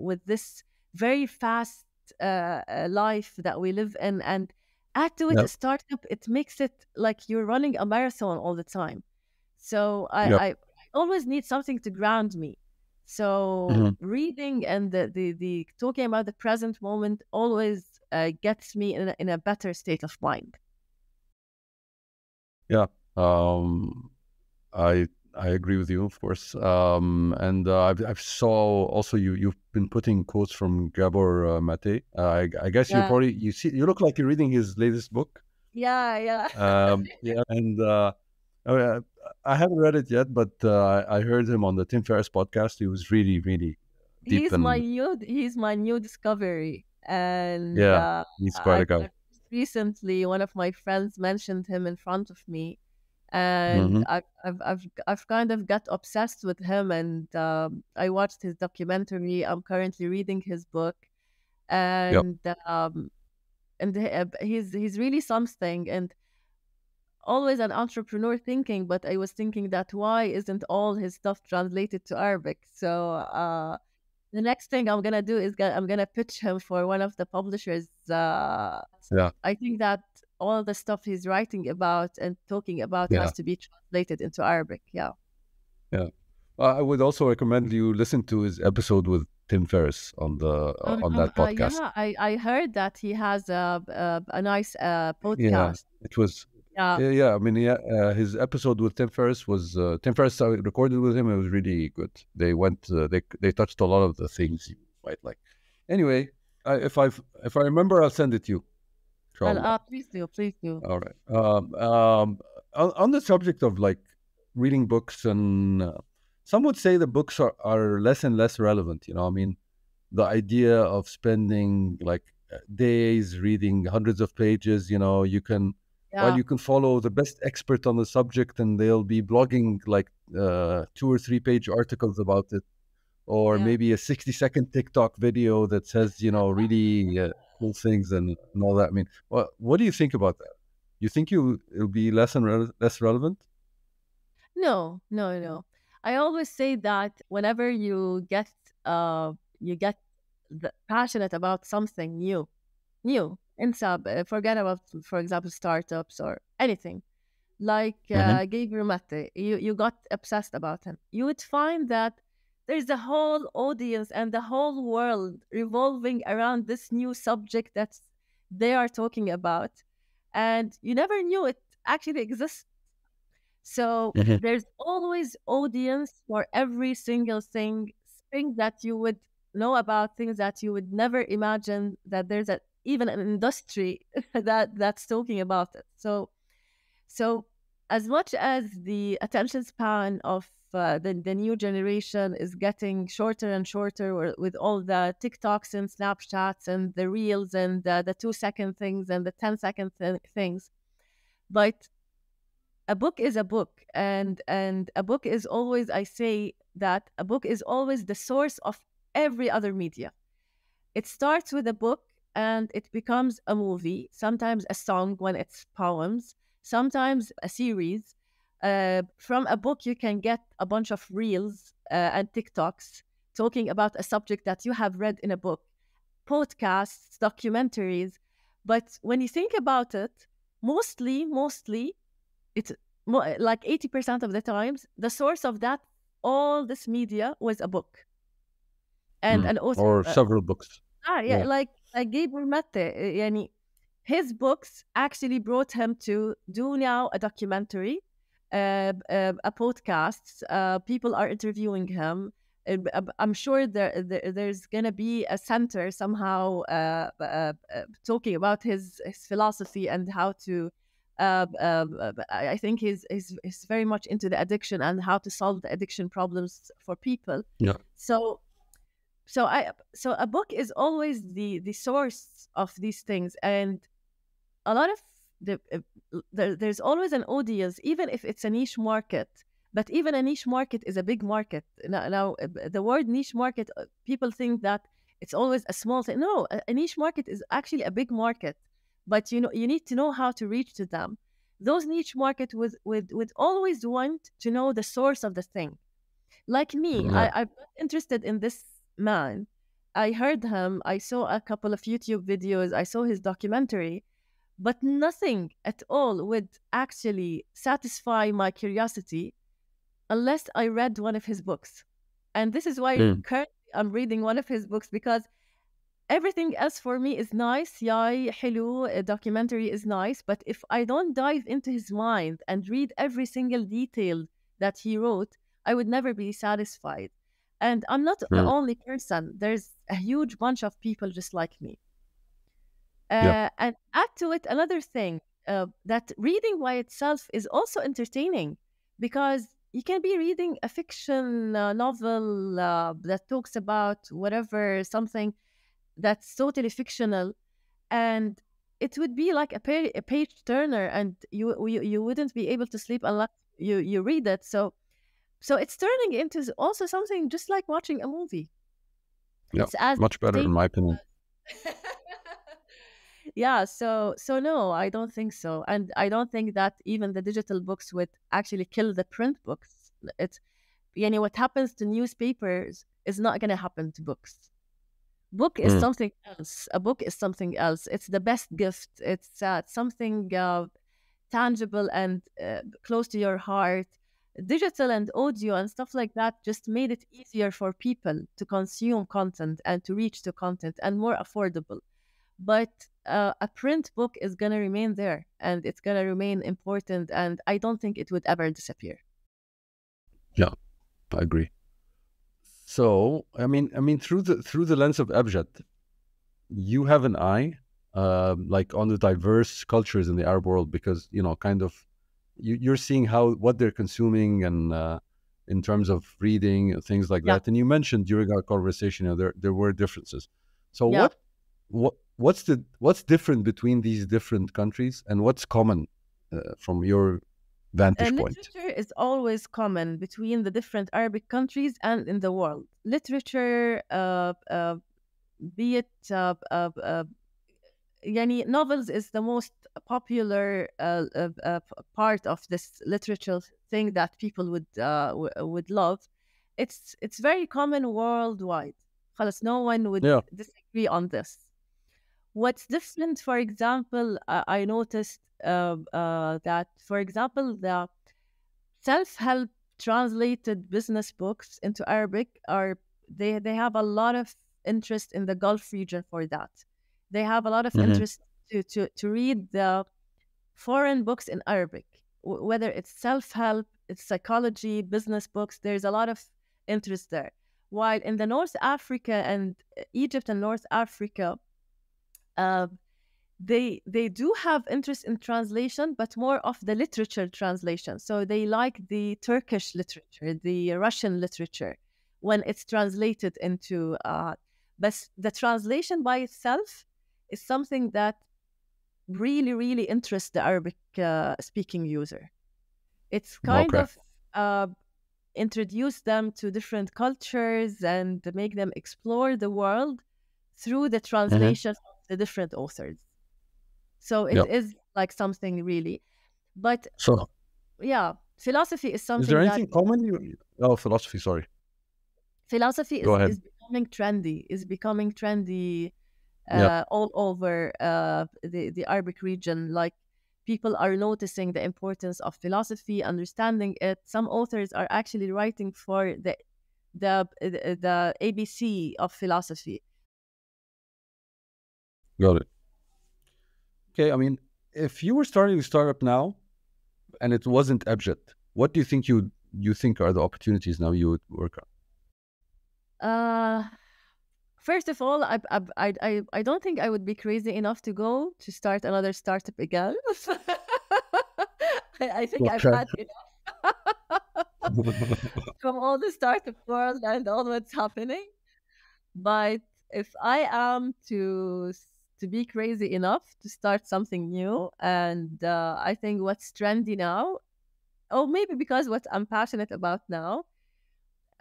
[SPEAKER 1] with this very fast life that we live in, and add to it a
[SPEAKER 2] Yep.
[SPEAKER 1] startup, it makes it like you're running a marathon all the time. So
[SPEAKER 2] Yep.
[SPEAKER 1] I always need something to ground me. So
[SPEAKER 2] Hmm.
[SPEAKER 1] reading and the talking about the present moment always gets me in a better state of mind.
[SPEAKER 2] Yeah. Um, I I agree with you, of course. And I've saw also you've been putting quotes from Gabor Mate. I guess
[SPEAKER 1] Yeah,
[SPEAKER 2] you look like you're reading his latest book.
[SPEAKER 1] yeah, yeah.
[SPEAKER 2] Yeah, and uh, I haven't read it yet, but I heard him on the Tim Ferriss podcast. He was really, really deep and
[SPEAKER 1] He's my new discovery, and
[SPEAKER 2] yeah, he's quite a guy.
[SPEAKER 1] I've recently one of my friends mentioned him in front of me, and
[SPEAKER 2] Hmm.
[SPEAKER 1] I've kind of got obsessed with him, and I watched his documentary. I'm currently reading his book,
[SPEAKER 2] Yep.
[SPEAKER 1] and he's really something, and always an entrepreneur thinking. But I was thinking that why isn't all his stuff translated to Arabic? So the next thing I'm gonna do is I'm gonna pitch him for one of the publishers.
[SPEAKER 2] Yeah.
[SPEAKER 1] I think that all the stuff he's writing about and talking about
[SPEAKER 2] Yeah.
[SPEAKER 1] has to be translated into Arabic. Yeah.
[SPEAKER 2] Yeah. I would also recommend you listen to his episode with Tim Ferriss on that podcast.
[SPEAKER 1] Yeah, I heard that he has a nice
[SPEAKER 2] Yeah,
[SPEAKER 1] podcast.
[SPEAKER 2] it was.
[SPEAKER 1] Yeah,
[SPEAKER 2] Yeah, I mean, yeah, his episode with Tim Ferriss was Tim Ferriss. I recorded with him. It was really good. They touched a lot of the things you might like. Anyway, if I remember, I'll send it to you.
[SPEAKER 1] and
[SPEAKER 2] Inshallah.
[SPEAKER 1] please do, please do.
[SPEAKER 2] All right. On the subject of like reading books, and some would say the books are less and less relevant. I mean, the idea of spending like days reading hundreds of pages, you can, while
[SPEAKER 1] Yeah,
[SPEAKER 2] you can follow the best expert on the subject and they'll be blogging like 2 or 3 page articles about it, or
[SPEAKER 1] yeah.
[SPEAKER 2] maybe a 60-second TikTok video that says, really cool things and all that. I mean, what do you think about that? You think it'll be less relevant?
[SPEAKER 1] No, no, no. I always say that whenever you get passionate about something new, in sub, forget about, for example, startups or anything. Like
[SPEAKER 2] Hmm.
[SPEAKER 1] Gabriel Mate, you got obsessed about him. You would find that there's a whole audience and the whole world revolving around this new subject that they are talking about, and you never knew it actually exists. So
[SPEAKER 2] Hmm.
[SPEAKER 1] there's always audience for every single thing that you would know about, things that you would never imagine that there's even an industry that's talking about it. So as much as the attention span of the new generation is getting shorter and shorter with all the TikToks and Snapchats and the reels and the 2 second things and the 10-second things, but a book is a book, and a book is always, I say that a book is always the source of every other media. It starts with a book and it becomes a movie, sometimes a song when it's poems, sometimes a series. From a book you can get a bunch of reels and TikToks talking about a subject that you have read in a book, podcasts, documentaries. But when you think about it, mostly it's like 80% of the times the source of that all this media was a book and an author.
[SPEAKER 2] Or several books.
[SPEAKER 1] Yeah,
[SPEAKER 2] Yeah.
[SPEAKER 1] like Gabriel Mate, يعني his books actually brought him to do now a documentary, a podcast. People are interviewing him. I'm sure there's gonna be a center somehow talking about his philosophy and how to. I think he's very much into the addiction and how to solve the addiction problems for people.
[SPEAKER 2] Yeah.
[SPEAKER 1] So so a book is always the source of these things, and a lot of there's always an audience, even if it's a niche market. But even a niche market is a big market. Now the word niche market, people think that it's always a small thing. No, a niche market is actually a big market, but you need to know how to reach to them. Those niche market would always want to know the source of the thing. Like me,
[SPEAKER 2] Yeah.
[SPEAKER 1] I'm not interested in this man, I heard him, I saw a couple of YouTube videos, I saw his documentary, but nothing at all would actually satisfy my curiosity unless I read one of his books. And this is why
[SPEAKER 2] Mm.
[SPEAKER 1] currently I'm reading one of his books, because everything else for me is nice. Yay, hello, a documentary is nice. But if I don't dive into his mind and read every single detail that he wrote, I would never be satisfied. And I'm not the
[SPEAKER 2] Mm.
[SPEAKER 1] only person. There's a huge bunch of people just like me.
[SPEAKER 2] Yeah.
[SPEAKER 1] And add to it another thing, that reading by itself is also entertaining, because you can be reading a fiction novel that talks about whatever, something that's totally fictional, and it would be like a page turner, and you wouldn't be able to sleep unless you read it. So it's turning into also something just like watching a movie.
[SPEAKER 2] Yeah.
[SPEAKER 1] It's as
[SPEAKER 2] Much better, in my opinion.
[SPEAKER 1] yeah, so no, I don't think so. And I don't think that even the digital books would actually kill the print books. It's, what happens to newspapers is not going to happen to books. Book is
[SPEAKER 2] Mm.
[SPEAKER 1] something else. A book is something else. It's the best gift. It's something tangible and close to your heart. Digital and audio and stuff like that just made it easier for people to consume content and to reach to content, and more affordable. But a print book is going to remain there, and it's going to remain important, and I don't think it would ever disappear.
[SPEAKER 2] Yeah, I agree. So, I mean, through the lens of Abjad, you have an eye, like on the diverse cultures in the Arab world, because kind of you're seeing what they're consuming, and in terms of reading and things like
[SPEAKER 1] Yeah,
[SPEAKER 2] that. And you mentioned during our conversation, there were differences. So
[SPEAKER 1] yeah.
[SPEAKER 2] what's different between these different countries, and what's common from your vantage point?
[SPEAKER 1] Literature is always common between the different Arabic countries and in the world. Literature, be it novels is the most popular part of this literature thing that people would love. It's very common worldwide. خلاص, no one would
[SPEAKER 2] Yeah.
[SPEAKER 1] disagree on this. What's different, for example, I noticed that, for example, the self-help translated business books into Arabic are, they have a lot of interest in the Gulf region for that. They have a lot of
[SPEAKER 2] Hmm.
[SPEAKER 1] interest to read the foreign books in Arabic, whether it's self-help, it's psychology, business books. There's a lot of interest there. While in the North Africa and Egypt and North Africa, uh, they do have interest in translation, but more of the literature translation. So they like the Turkish literature, the Russian literature, when it's translated into. But the translation by itself is something that really, really interests the Arabic speaking user. It's kind
[SPEAKER 2] Okay.
[SPEAKER 1] of introduce them to different cultures and make them explore the world through the
[SPEAKER 2] Hmm.
[SPEAKER 1] translation of the different authors. So it
[SPEAKER 2] Yeah.
[SPEAKER 1] is like something really. But
[SPEAKER 2] So,
[SPEAKER 1] yeah, philosophy is
[SPEAKER 2] is there
[SPEAKER 1] something that
[SPEAKER 2] anything common? Oh, philosophy. Sorry.
[SPEAKER 1] philosophy
[SPEAKER 2] Go ahead.
[SPEAKER 1] is becoming trendy
[SPEAKER 2] Yeah.
[SPEAKER 1] all over the Arabic region. Like, people are noticing the importance of philosophy, understanding it. Some authors are actually writing for the ABC of philosophy.
[SPEAKER 2] Got it. Okay. I mean, if you were starting a startup now and it wasn't Abjad, what do you think you think are the opportunities now you would work on?
[SPEAKER 1] Uh, First of all, I don't think I would be crazy enough to go to start another startup again. I think I've
[SPEAKER 2] Okay.
[SPEAKER 1] had enough from all the startup world and all what's happening. But if I am to be crazy enough to start something new, and I think what's trendy now, or maybe because what I'm passionate about now,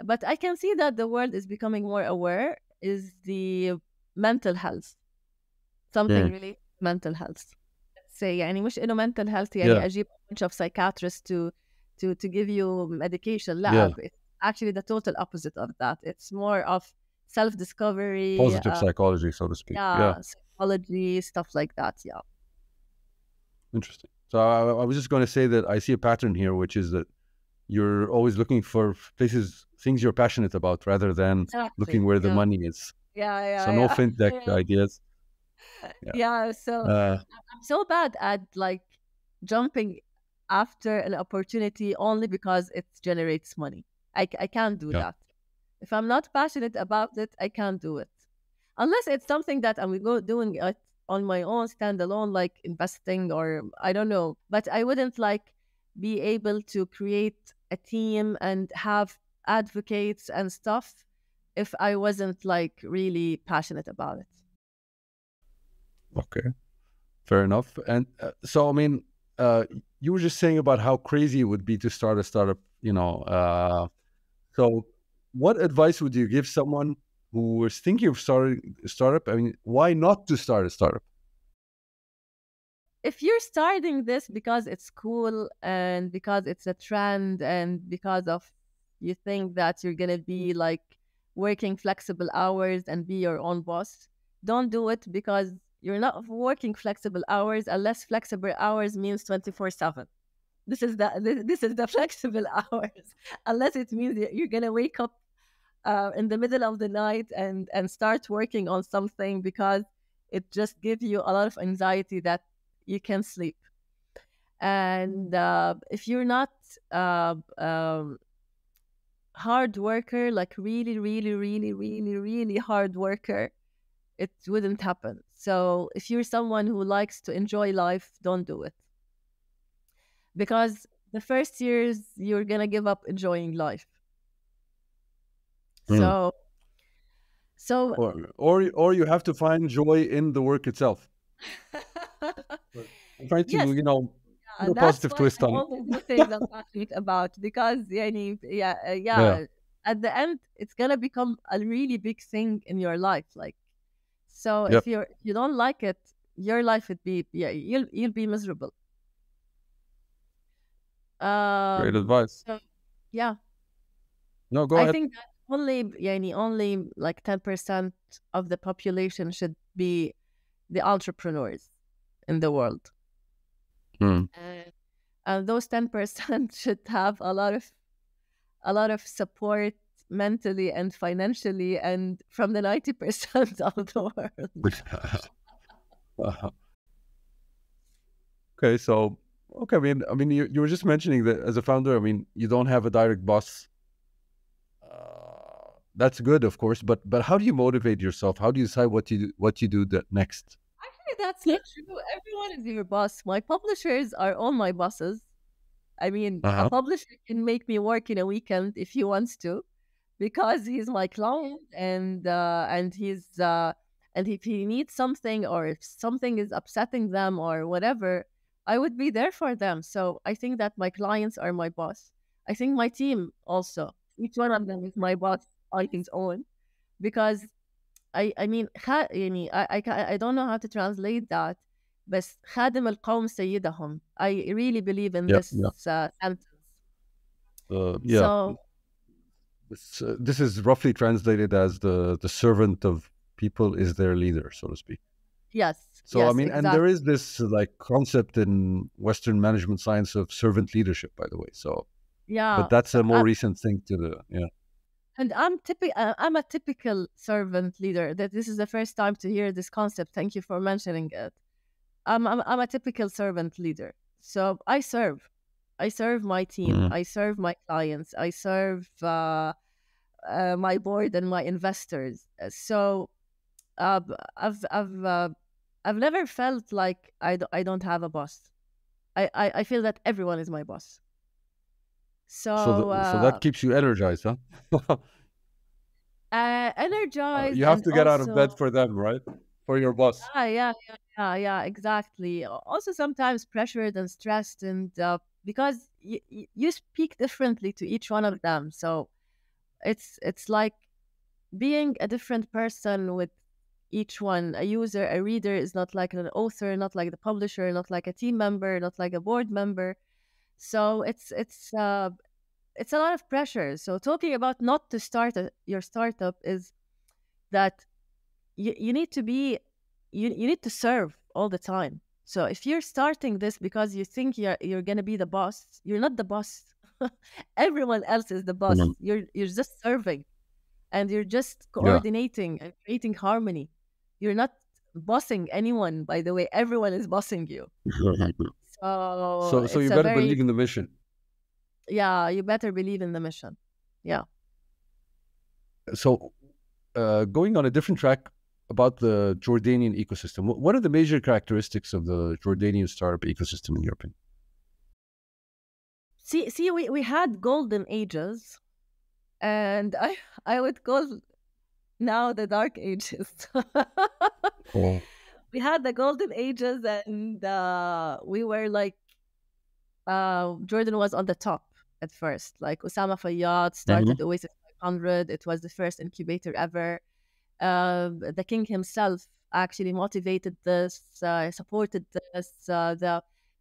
[SPEAKER 1] but I can see that the world is becoming more aware, is the mental health. something
[SPEAKER 2] Mm.
[SPEAKER 1] really mental health. say يعني مش إنه mental health
[SPEAKER 2] Yeah.
[SPEAKER 1] يعني أجيب a bunch of psychiatrists to give you medication. لا,
[SPEAKER 2] Yeah.
[SPEAKER 1] it's actually the total opposite of that. It's more of self-discovery,
[SPEAKER 2] Positive psychology, so to speak. Yeah,
[SPEAKER 1] yeah, psychology, stuff like that. Yeah,
[SPEAKER 2] interesting. So I was just going to say that I see a pattern here, which is that you're always looking for places, things you're passionate about, rather than
[SPEAKER 1] exactly.
[SPEAKER 2] looking where the
[SPEAKER 1] Yeah,
[SPEAKER 2] money is.
[SPEAKER 1] yeah,
[SPEAKER 2] So
[SPEAKER 1] yeah,
[SPEAKER 2] no
[SPEAKER 1] yeah.
[SPEAKER 2] fintech
[SPEAKER 1] Yeah.
[SPEAKER 2] ideas. Yeah.
[SPEAKER 1] Yeah, so
[SPEAKER 2] Uh,
[SPEAKER 1] I'm so bad at like jumping after an opportunity only because it generates money. I can't do
[SPEAKER 2] yeah.
[SPEAKER 1] that. If I'm not passionate about it, I can't do it. Unless it's something that I'm doing it on my own, standalone, like investing or I don't know. But I wouldn't like be able to create a team and have advocates and stuff if I wasn't like really passionate about it.
[SPEAKER 2] Okay. Fair enough. And so, I mean, uh, you were just saying about how crazy it would be to start a startup, you know. So, what advice would you give someone who was thinking of starting a startup? I mean, why not to start a startup?
[SPEAKER 1] If you're starting this because it's cool and because it's a trend and because of you think that you're gonna be like working flexible hours and be your own boss, don't do it because you're not working flexible hours unless flexible hours means 24/7. This is the flexible hours unless it means that you're gonna wake up in the middle of the night and start working on something because it just gives you a lot of anxiety that you can sleep. And if you're not uh, um, hard worker, like really, really, really, really, really hard worker, it wouldn't happen. So if you're someone who likes to enjoy life, don't do it because the first years you're gonna give up enjoying life.
[SPEAKER 2] Hmm.
[SPEAKER 1] So so
[SPEAKER 2] Or you have to find joy in the work itself. But I'm trying to,
[SPEAKER 1] yes.
[SPEAKER 2] you know, put a
[SPEAKER 1] That's
[SPEAKER 2] positive
[SPEAKER 1] why
[SPEAKER 2] twist
[SPEAKER 1] I
[SPEAKER 2] on it.
[SPEAKER 1] only do things I'm passionate about because
[SPEAKER 2] Yeah.
[SPEAKER 1] yeah, at the end it's gonna become a really big thing in your life. Like so,
[SPEAKER 2] Yep.
[SPEAKER 1] if you don't like it, your life would be you'll be miserable.
[SPEAKER 2] Great advice.
[SPEAKER 1] So yeah,
[SPEAKER 2] No, go
[SPEAKER 1] I
[SPEAKER 2] ahead.
[SPEAKER 1] think that only like 10% of the population should be the entrepreneurs in the world.
[SPEAKER 2] Hmm.
[SPEAKER 1] And those 10% should have a lot of support mentally and financially and from the 90% of the world.
[SPEAKER 2] Uh, okay, so okay, I mean, you were just mentioning that as a founder, I mean, you don't have a direct boss. That's good, of course, but how do you motivate yourself? How do you decide what you do next?
[SPEAKER 1] Actually, that's not true. Everyone is your boss. My publishers are all my bosses. I mean, a
[SPEAKER 2] Uh-huh.
[SPEAKER 1] publisher can make me work in a weekend if he wants to, because he's my client and if he needs something or if something is upsetting them or whatever, I would be there for them. So I think that my clients are my boss. I think my team also, each one of them is my boss on his own because I mean يعني I don't know how to translate that بس خادم القوم سيدهم. I really believe in
[SPEAKER 2] Yeah,
[SPEAKER 1] this
[SPEAKER 2] yeah.
[SPEAKER 1] sentence.
[SPEAKER 2] Yeah.
[SPEAKER 1] So
[SPEAKER 2] This is roughly translated as the servant of people is their leader, so to speak.
[SPEAKER 1] yes,
[SPEAKER 2] So I
[SPEAKER 1] yes,
[SPEAKER 2] mean, and there
[SPEAKER 1] exactly.
[SPEAKER 2] is this like concept in Western management science of servant leadership, by the way. So, but
[SPEAKER 1] Yeah.
[SPEAKER 2] that's
[SPEAKER 1] So
[SPEAKER 2] a more recent thing to the yeah.
[SPEAKER 1] and I'm a typical servant leader. That this is the first time to hear this concept. Thank you for mentioning it. I'm a typical servant leader. So I serve my team.
[SPEAKER 2] Mm.
[SPEAKER 1] I serve my clients. I serve my board and my investors. So uh, b- I've never felt like I don't have a boss. I feel that everyone is my boss. So
[SPEAKER 2] So that keeps you energized, huh?
[SPEAKER 1] energized
[SPEAKER 2] You have
[SPEAKER 1] and
[SPEAKER 2] to get out of bed
[SPEAKER 1] also
[SPEAKER 2] for them, right? For your boss.
[SPEAKER 1] yeah, exactly. Also sometimes pressured and stressed and because you speak differently to each one of them. So it's like being a different person with each one. A user, a reader is not like an author, not like the publisher, not like a team member, not like a board member. So it's a lot of pressure. So talking about not to start your startup is that you need to be, you need to serve all the time. So if you're starting this because you think you're gonna be the boss, you're not the boss. Everyone else is the boss.
[SPEAKER 2] Mhm.
[SPEAKER 1] You're just serving, and you're just
[SPEAKER 2] Yeah.
[SPEAKER 1] coordinating and creating harmony. You're not bossing anyone, by the way. Everyone is bossing you. So
[SPEAKER 2] So
[SPEAKER 1] it's
[SPEAKER 2] you
[SPEAKER 1] a
[SPEAKER 2] better
[SPEAKER 1] very,
[SPEAKER 2] believe in the mission.
[SPEAKER 1] yeah, you better believe in the mission. Yeah.
[SPEAKER 2] So going on a different track about the Jordanian ecosystem, what are the major characteristics of the Jordanian startup ecosystem in your opinion?
[SPEAKER 1] See, we had golden ages, and I would call now the dark ages.
[SPEAKER 2] Oh.
[SPEAKER 1] We had the golden ages, and we were like, Jordan was on the top at first. Like Osama Fayyad
[SPEAKER 2] Mhm.
[SPEAKER 1] started Oasis 500. It was the first incubator ever. The king himself actually motivated this, supported this.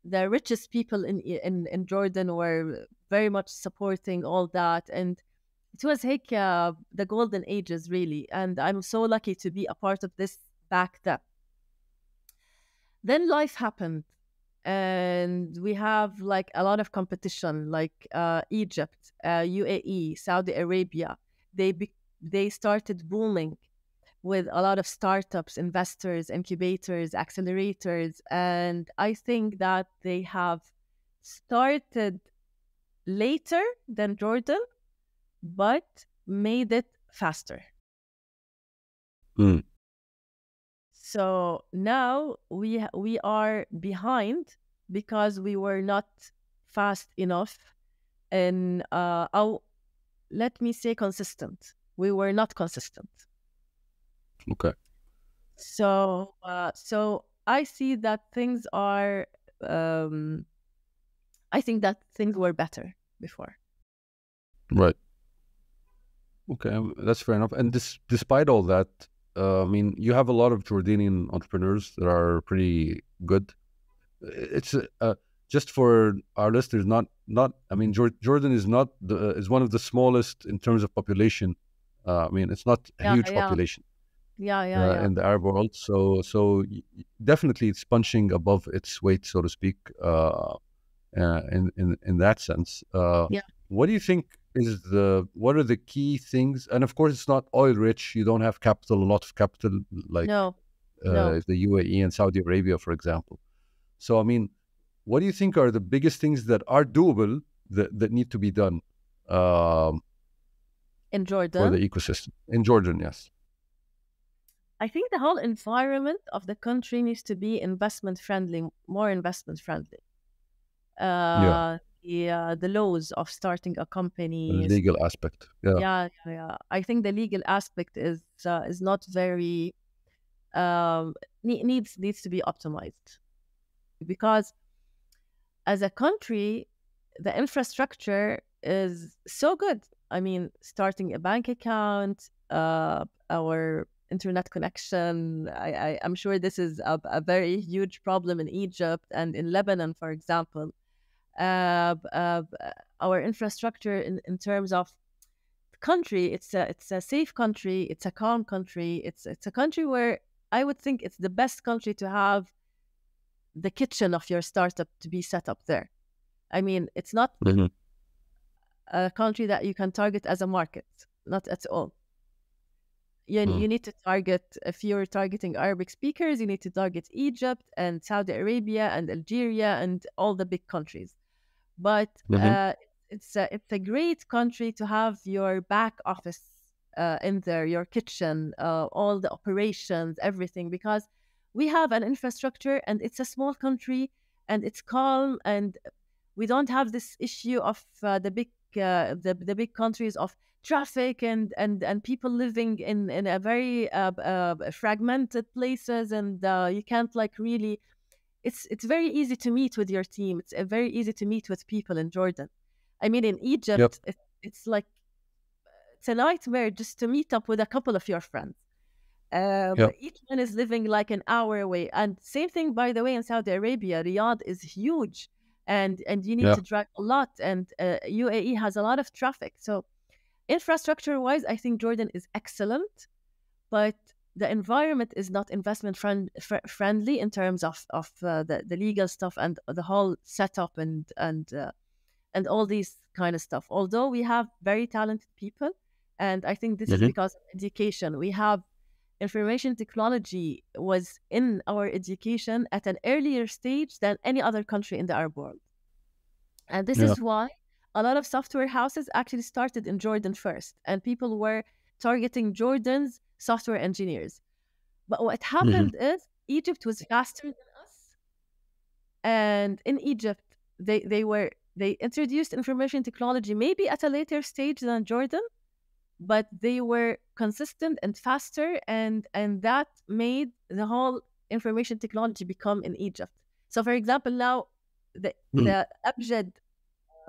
[SPEAKER 1] The richest people in Jordan were very much supporting all that, and it was like the golden ages, really. And I'm so lucky to be a part of this back then. Then life happened, and we have like a lot of competition, like Egypt, UAE, Saudi Arabia. They started booming with a lot of startups, investors, incubators, accelerators, and I think that they have started later than Jordan, but made it faster.
[SPEAKER 2] Mm.
[SPEAKER 1] So now we are behind because we were not fast enough in let me say consistent. We were not consistent.
[SPEAKER 2] Okay.
[SPEAKER 1] So I see that things are. Um, I think that things were better before.
[SPEAKER 2] Right. Okay. That's fair enough. And despite all that, I mean, you have a lot of Jordanian entrepreneurs that are pretty good. It's just for our listeners, not. I mean, Jordan is not is one of the smallest in terms of population. I mean, it's not a
[SPEAKER 1] Yeah,
[SPEAKER 2] huge
[SPEAKER 1] yeah,
[SPEAKER 2] population
[SPEAKER 1] yeah, yeah, yeah,
[SPEAKER 2] in the Arab world. Definitely it's punching above its weight, so to speak, in that sense.
[SPEAKER 1] yeah.
[SPEAKER 2] What do you think is what are the key things? And of course, it's not oil rich. You don't have capital, a lot of capital like
[SPEAKER 1] No, no.
[SPEAKER 2] the UAE and Saudi Arabia, for example. So, I mean, what do you think are the biggest things that are doable that need to be done um,
[SPEAKER 1] In
[SPEAKER 2] for the
[SPEAKER 1] Jordan,
[SPEAKER 2] ecosystem in Jordan? Yes.
[SPEAKER 1] I think the whole environment of the country needs to be investment friendly, more investment friendly.
[SPEAKER 2] Yeah.
[SPEAKER 1] The laws of starting a
[SPEAKER 2] The
[SPEAKER 1] company,
[SPEAKER 2] legal aspect. Yeah.
[SPEAKER 1] yeah, yeah, yeah. I think the legal aspect is not very um needs to be optimized, because as a country the infrastructure is so good. I mean, starting a bank account, our internet connection. I'm sure this is a very huge problem in Egypt and in Lebanon, for example. Our infrastructure in terms of country, it's a safe country, it's a calm country, it's a country where I would think it's the best country to have the kitchen of your startup to be set up there. I mean, it's not
[SPEAKER 2] Hmm.
[SPEAKER 1] a country that you can target as a market, not at all. You need to target, if you're targeting Arabic speakers, you need to target Egypt and Saudi Arabia and Algeria and all the big countries. But
[SPEAKER 2] Hmm.
[SPEAKER 1] it's a great country to have your back office in there, your kitchen, all the operations, everything, because we have an infrastructure and it's a small country and it's calm, and we don't have this issue of the big countries of traffic and people living in a very fragmented places, and you can't like really, it's very easy to meet with your team. It's very easy to meet with people in Jordan. I mean, in
[SPEAKER 2] Yep.
[SPEAKER 1] Egypt, it's like it's a nightmare just to meet up with a couple of your friends.
[SPEAKER 2] Yep.
[SPEAKER 1] Each one is living like an hour away. And same thing, by the way, in Saudi Arabia, Riyadh is huge, and you need
[SPEAKER 2] Yeah.
[SPEAKER 1] to drive a lot. And UAE has a lot of traffic. So infrastructure wise, I think Jordan is excellent. but the environment is not investment friendly in terms of the legal stuff and the whole setup and all these kind of stuff. Although we have very talented people, and I think this is
[SPEAKER 2] Hmm.
[SPEAKER 1] because of education. We have information technology was in our education at an earlier stage than any other country in the Arab world. And this
[SPEAKER 2] Yeah.
[SPEAKER 1] is why a lot of software houses actually started in Jordan first, and people were targeting Jordan's software engineers. But what
[SPEAKER 2] Hmm.
[SPEAKER 1] happened is Egypt was faster than us, and in Egypt they introduced information technology maybe at a later stage than Jordan, but they were consistent and faster, and that made the whole information technology become in Egypt. So, for example, now the Abjjad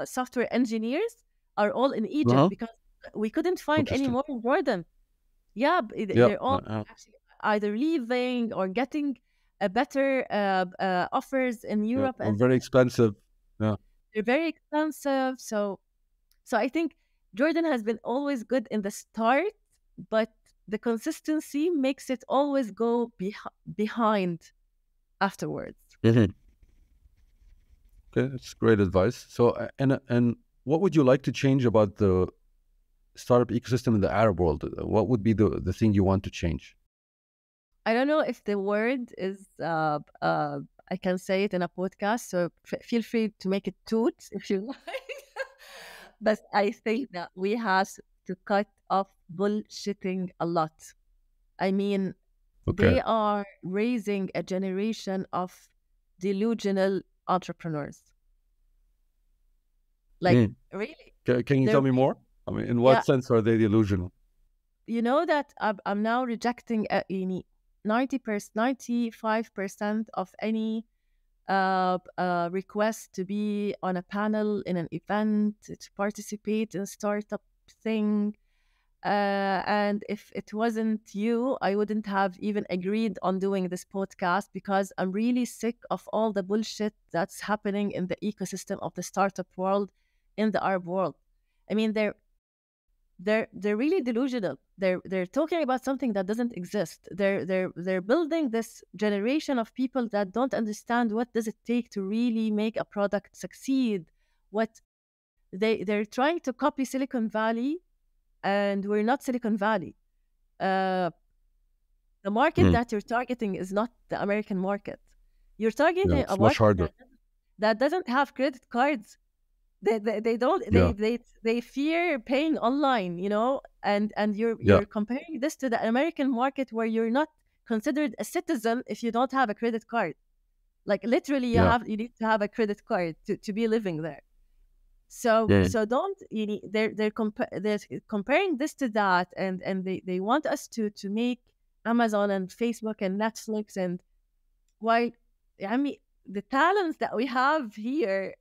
[SPEAKER 1] software engineers are all in Egypt
[SPEAKER 2] Uh-huh.
[SPEAKER 1] because we couldn't find any
[SPEAKER 2] Interesting.
[SPEAKER 1] more in Jordan. Yeah,
[SPEAKER 2] Yeah.
[SPEAKER 1] they're all actually either leaving or getting a better offers in
[SPEAKER 2] Yeah.
[SPEAKER 1] Europe,
[SPEAKER 2] Or
[SPEAKER 1] and
[SPEAKER 2] very expensive. Yeah.
[SPEAKER 1] they're very expensive. So I think Jordan has been always good in the start, but the consistency makes it always go behind afterwards.
[SPEAKER 2] Hmm. Okay, that's great advice. So, and what would you like to change about the startup ecosystem in the Arab world? What would be the thing you want to change?
[SPEAKER 1] I don't know if the word is, I can say it in a podcast, so feel free to make it toot if you like. But I think that we have to cut off bullshitting a lot. I mean,
[SPEAKER 2] Okay.
[SPEAKER 1] they are raising a generation of delusional entrepreneurs. Like,
[SPEAKER 2] Mm.
[SPEAKER 1] really,
[SPEAKER 2] Can you tell
[SPEAKER 1] they're,
[SPEAKER 2] me more? I mean, in
[SPEAKER 1] yeah,
[SPEAKER 2] what sense are they delusional?
[SPEAKER 1] you know that I'm now rejecting 90%, 95% of any request to be on a panel in an event, to participate in a startup thing. And if it wasn't you, I wouldn't have even agreed on doing this podcast because I'm really sick of all the bullshit that's happening in the ecosystem of the startup world in the Arab world. I mean, they're really delusional. They're talking about something that doesn't exist. They're building this generation of people that don't understand what does it take to really make a product succeed. What they're trying to copy Silicon Valley, and we're not Silicon Valley. Uh, the market
[SPEAKER 2] Mm.
[SPEAKER 1] that you're targeting is not the American market. You're
[SPEAKER 2] Yeah,
[SPEAKER 1] targeting a
[SPEAKER 2] it's much
[SPEAKER 1] market
[SPEAKER 2] harder.
[SPEAKER 1] that doesn't have credit cards. They don't
[SPEAKER 2] Yeah.
[SPEAKER 1] they fear paying online, you know, and
[SPEAKER 2] Yeah.
[SPEAKER 1] you're comparing this to the American market where you're not considered a citizen if you don't have a credit card. Like literally
[SPEAKER 2] Yeah.
[SPEAKER 1] you need to have a credit card to be living there. So
[SPEAKER 2] Mm.
[SPEAKER 1] so don't you need they're comparing this to that, and they want us to make Amazon and Facebook and Netflix, and why I mean the talents that we have here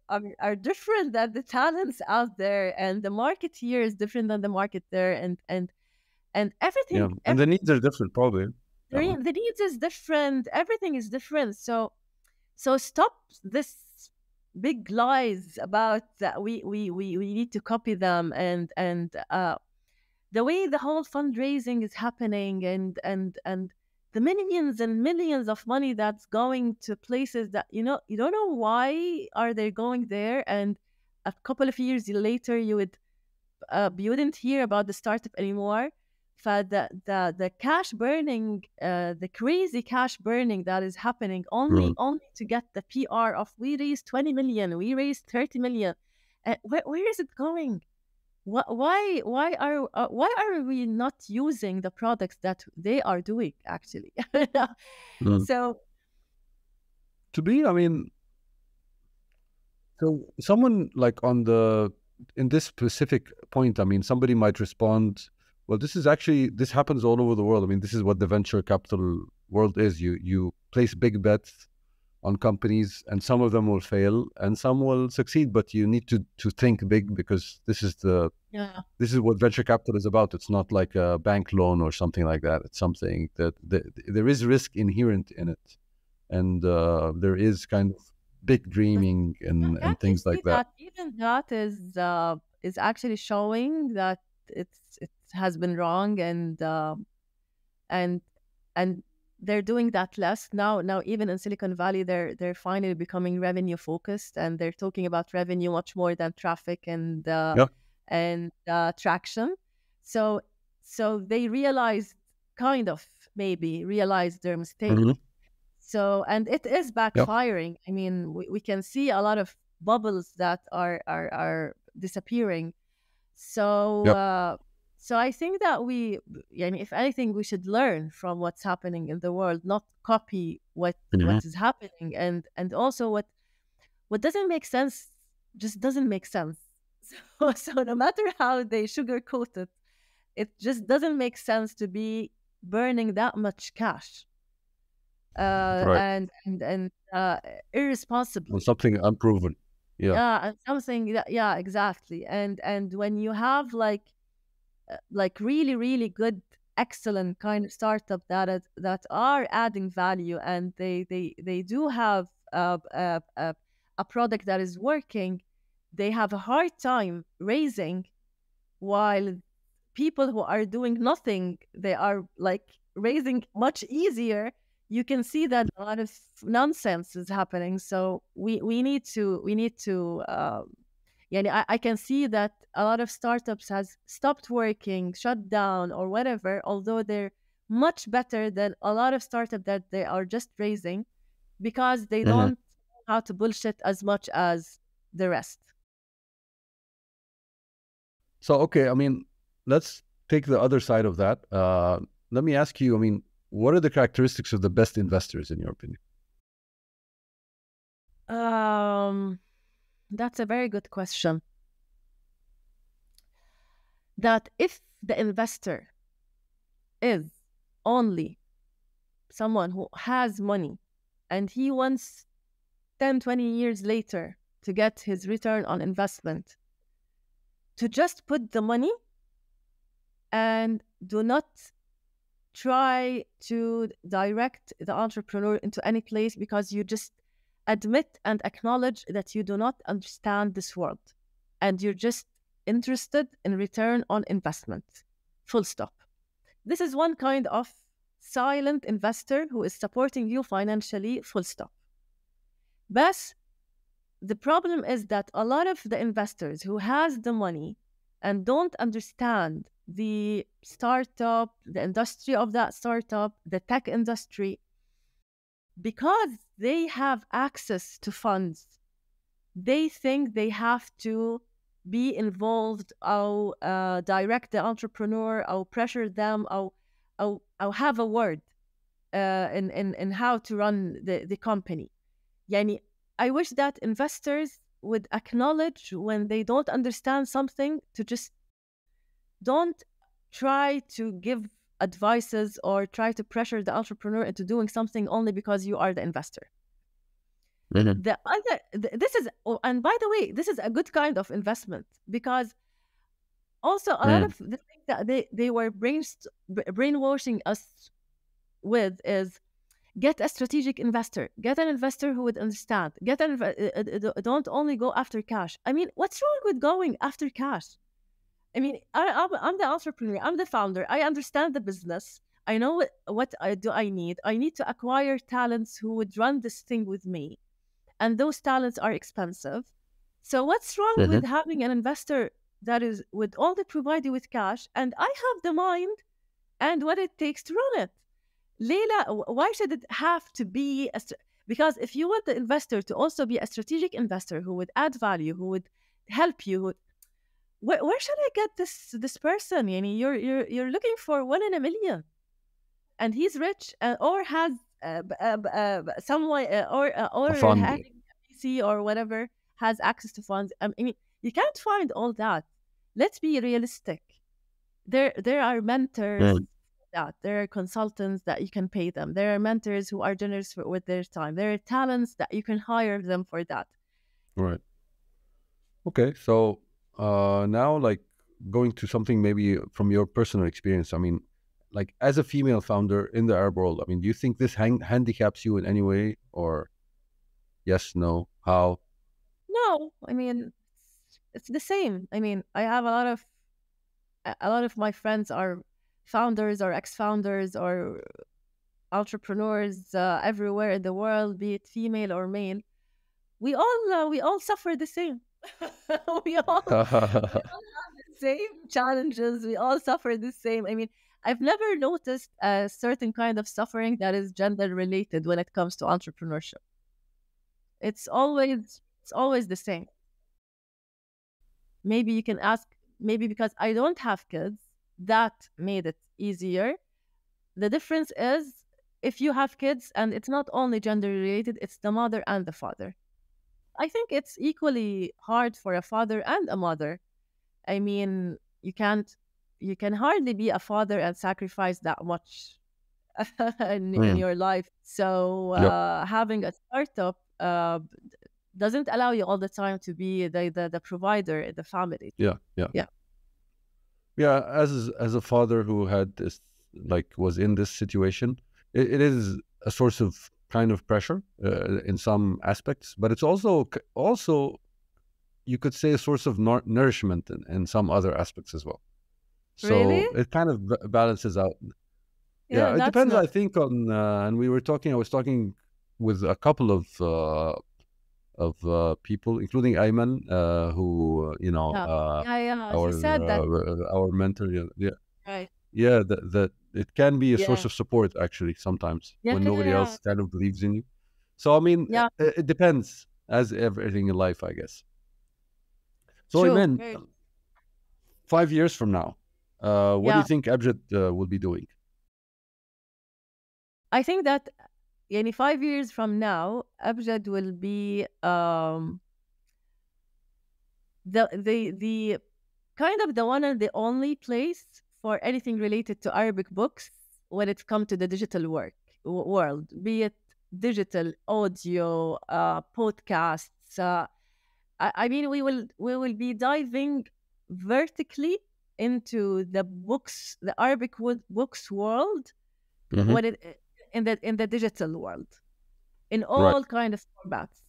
[SPEAKER 1] are different than the talents out there, and the market here is different than the market there, and
[SPEAKER 2] Yeah.
[SPEAKER 1] everything
[SPEAKER 2] And the needs are different, probably. Yeah.
[SPEAKER 1] the needs is different, everything is different. So stop this big lies about that we need to copy them, and the way the whole fundraising is happening, and the millions and millions of money that's going to places that you don't know why are they going there, and a couple of years later you wouldn't hear about the startup anymore. The cash burning, the crazy cash burning that is happening only
[SPEAKER 2] Mm.
[SPEAKER 1] only to get the PR of we raised 20 million, we raised 30 million. Where is it going? Why are we not using the products that they are doing actually?
[SPEAKER 2] Mm.
[SPEAKER 1] So
[SPEAKER 2] To be, I mean, so someone like in this specific point, I mean, somebody might respond, well, this happens all over the world. I mean, this is what the venture capital world is. You place big bets on companies, and some of them will fail and some will succeed, but you need to think big, because
[SPEAKER 1] yeah,
[SPEAKER 2] this is what venture capital is about. It's not like a bank loan or something like that. It's something that there is risk inherent in it, and there is kind of big
[SPEAKER 1] but
[SPEAKER 2] dreaming and
[SPEAKER 1] can't you
[SPEAKER 2] things
[SPEAKER 1] see
[SPEAKER 2] like that.
[SPEAKER 1] that even that is actually showing that it has been wrong, and and they're doing that less now. Now even in Silicon Valley, they're finally becoming revenue focused, and they're talking about revenue much more than traffic
[SPEAKER 2] Yeah.
[SPEAKER 1] and traction. So they realized, kind of maybe realized their mistake.
[SPEAKER 2] Hmm.
[SPEAKER 1] So, and it is
[SPEAKER 2] Yeah.
[SPEAKER 1] backfiring. I mean, we can see a lot of bubbles that are disappearing. So,
[SPEAKER 2] Yep.
[SPEAKER 1] so I think that if anything, we should learn from what's happening in the world, not copy
[SPEAKER 2] Hmm.
[SPEAKER 1] what is happening, and also what doesn't make sense just doesn't make sense. So no matter how they sugarcoat it, it just doesn't make sense to be burning that much cash
[SPEAKER 2] Right.
[SPEAKER 1] and
[SPEAKER 2] On
[SPEAKER 1] irresponsibly.
[SPEAKER 2] something unproven. Yeah.
[SPEAKER 1] Yeah, and something that, yeah, exactly. And when you have like really really good, excellent kind of startup that are adding value, and they do have a product that is working, they have a hard time raising, while people who are doing nothing, they are like raising much easier. You can see that a lot of nonsense is happening. So we need to yeah, I can see that a lot of startups has stopped working, shut down, or whatever, although they're much better than a lot of startups that they are just raising, because they
[SPEAKER 2] Hmm.
[SPEAKER 1] don't know how to bullshit as much as the rest.
[SPEAKER 2] So, okay, I mean, let's take the other side of that. Let me ask you, I mean, what are the characteristics of the best investors in your opinion?
[SPEAKER 1] Um, that's a very good question. That if the investor is only someone who has money and he wants 10, 20 years later to get his return on investment, to just put the money and do not try to direct the entrepreneur into any place, because you just admit and acknowledge that you do not understand this world and you're just interested in return on investment. Full stop. This is one kind of silent investor who is supporting you financially, full stop. But the problem is that a lot of the investors who has the money and don't understand the startup, the industry of that startup, the tech industry, because they have access to funds, they think they have to be involved or direct the entrepreneur or pressure them or have a word in how to run the company. Yani, I wish that investors would acknowledge when they don't understand something, to just don't try to give advices or try to pressure the entrepreneur into doing something only because you are the investor.
[SPEAKER 2] Hmm.
[SPEAKER 1] The other, this is, oh, and by the way, this is a good kind of investment, because also a lot
[SPEAKER 2] Mm.
[SPEAKER 1] of the things that they were brainwashing us with is, get a strategic investor, get an investor who would understand, don't only go after cash. I mean, what's wrong with going after cash? I mean, I'm the entrepreneur, I'm the founder, I understand the business, I know what I need. I need to acquire talents who would run this thing with me, and those talents are expensive. So what's wrong
[SPEAKER 2] Hmm.
[SPEAKER 1] with having an investor that is would only provide you with cash, and I have the mind and what it takes to run it? Leila, why should it have to be because if you want the investor to also be a strategic investor who would add value, who would help you, where should I get this person? Yani, you're looking for one in a million, and he's rich, or has someone
[SPEAKER 2] A
[SPEAKER 1] or
[SPEAKER 2] fund.
[SPEAKER 1] having a PC or whatever, has access to funds. I mean, you can't find all that. Let's be realistic. There are mentors
[SPEAKER 2] Mm.
[SPEAKER 1] that there are consultants that you can pay them. There are mentors who are generous with their time. There are talents that you can hire them for that.
[SPEAKER 2] Right. Okay. So now, like going to something maybe from your personal experience, I mean, like as a female founder in the Arab world, I mean, do you think this handicaps you in any way, or yes, no, how?
[SPEAKER 1] No, I mean, it's the same. I mean, I have a lot of my friends are founders or ex-founders or entrepreneurs everywhere in the world, be it female or male, we all suffer the same. We all have the same challenges. We all suffer the same. I mean, I've never noticed a certain kind of suffering that is gender related when it comes to entrepreneurship. It's always the same. Maybe you can ask, maybe because I don't have kids, that made it easier. The difference is if you have kids and it's not only gender related, it's the mother and the father. I think it's equally hard for a father and a mother. I mean, you can hardly be a father and sacrifice that much in
[SPEAKER 2] Mm,
[SPEAKER 1] your life. So
[SPEAKER 2] yep.
[SPEAKER 1] having a startup doesn't allow you all the time to be the provider in the family.
[SPEAKER 2] Yeah. Yeah.
[SPEAKER 1] Yeah.
[SPEAKER 2] Yeah. As a father who had this, like, was in this situation, it is a source of kind of pressure in some aspects, but it's also you could say a source of nourishment in some other aspects as well.
[SPEAKER 1] Really?
[SPEAKER 2] So it kind of balances out.
[SPEAKER 1] Yeah,
[SPEAKER 2] Yeah, it
[SPEAKER 1] that's
[SPEAKER 2] depends,
[SPEAKER 1] not
[SPEAKER 2] I think, on and I was talking with a couple of people, including Ayman, who
[SPEAKER 1] yeah. Yeah, yeah. He said that.
[SPEAKER 2] our mentor. Yeah, yeah,
[SPEAKER 1] Right.
[SPEAKER 2] yeah. That it can be a source
[SPEAKER 1] Yeah.
[SPEAKER 2] of support actually sometimes
[SPEAKER 1] Yeah,
[SPEAKER 2] when
[SPEAKER 1] yeah,
[SPEAKER 2] nobody
[SPEAKER 1] yeah.
[SPEAKER 2] else kind of believes in you. So I mean,
[SPEAKER 1] Yeah,
[SPEAKER 2] it depends, as everything in life, I guess. So
[SPEAKER 1] true.
[SPEAKER 2] Ayman,
[SPEAKER 1] Very.
[SPEAKER 2] 5 years from now, what do you
[SPEAKER 1] Yeah.
[SPEAKER 2] think Abjad will be doing?
[SPEAKER 1] I think that yani 5 years from now, Abjad will be the kind of the one and the only place for anything related to Arabic books when it comes to the digital world, be it digital audio, podcasts. I mean, we will be diving vertically into the books, the Arabic books world,
[SPEAKER 2] Hmm.
[SPEAKER 1] when it in the digital world, in
[SPEAKER 2] Right,
[SPEAKER 1] all kind of formats.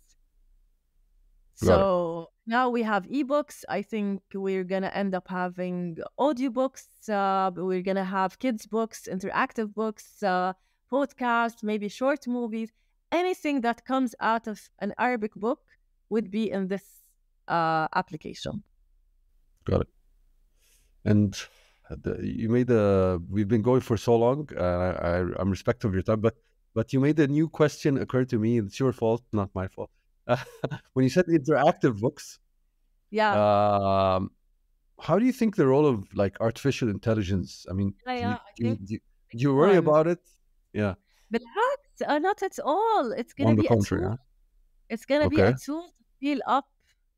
[SPEAKER 2] got it.
[SPEAKER 1] So now we have ebooks. I think we're gonna end up having audiobooks. We're gonna have kids books, interactive books, podcasts, maybe short movies. Anything that comes out of an Arabic book would be in this application.
[SPEAKER 2] Got it. And you made a. We've been going for so long. I'm respectful of your time, but you made a new question occur to me. It's your fault, not my fault. When you said interactive books,
[SPEAKER 1] Yeah,
[SPEAKER 2] um, how do you think the role of like artificial intelligence? I mean,
[SPEAKER 1] yeah,
[SPEAKER 2] do you
[SPEAKER 1] yeah. I think
[SPEAKER 2] do you worry
[SPEAKER 1] one,
[SPEAKER 2] about it? Yeah,
[SPEAKER 1] but not at all. It's
[SPEAKER 2] on
[SPEAKER 1] gonna
[SPEAKER 2] the
[SPEAKER 1] be a
[SPEAKER 2] contrary,
[SPEAKER 1] tool.
[SPEAKER 2] huh?
[SPEAKER 1] It's gonna be a
[SPEAKER 2] Okay.
[SPEAKER 1] tool to feel up.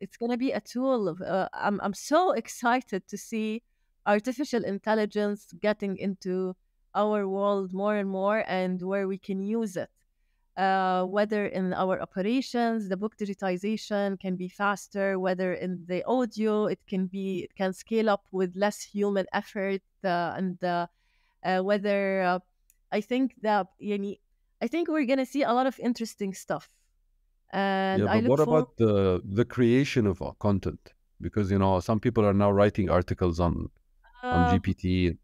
[SPEAKER 1] It's gonna be a tool of. I'm so excited to see artificial intelligence getting into our world more and more, and where we can use it. Whether in our operations, the book digitization can be faster. Whether in the audio, it can scale up with less human effort, and whether I think that I think we're gonna see a lot of interesting stuff,
[SPEAKER 2] Yeah,
[SPEAKER 1] and I
[SPEAKER 2] but
[SPEAKER 1] look
[SPEAKER 2] what
[SPEAKER 1] forward.
[SPEAKER 2] about the creation of content? Because some people are now writing articles on
[SPEAKER 1] Uh,
[SPEAKER 2] GPT.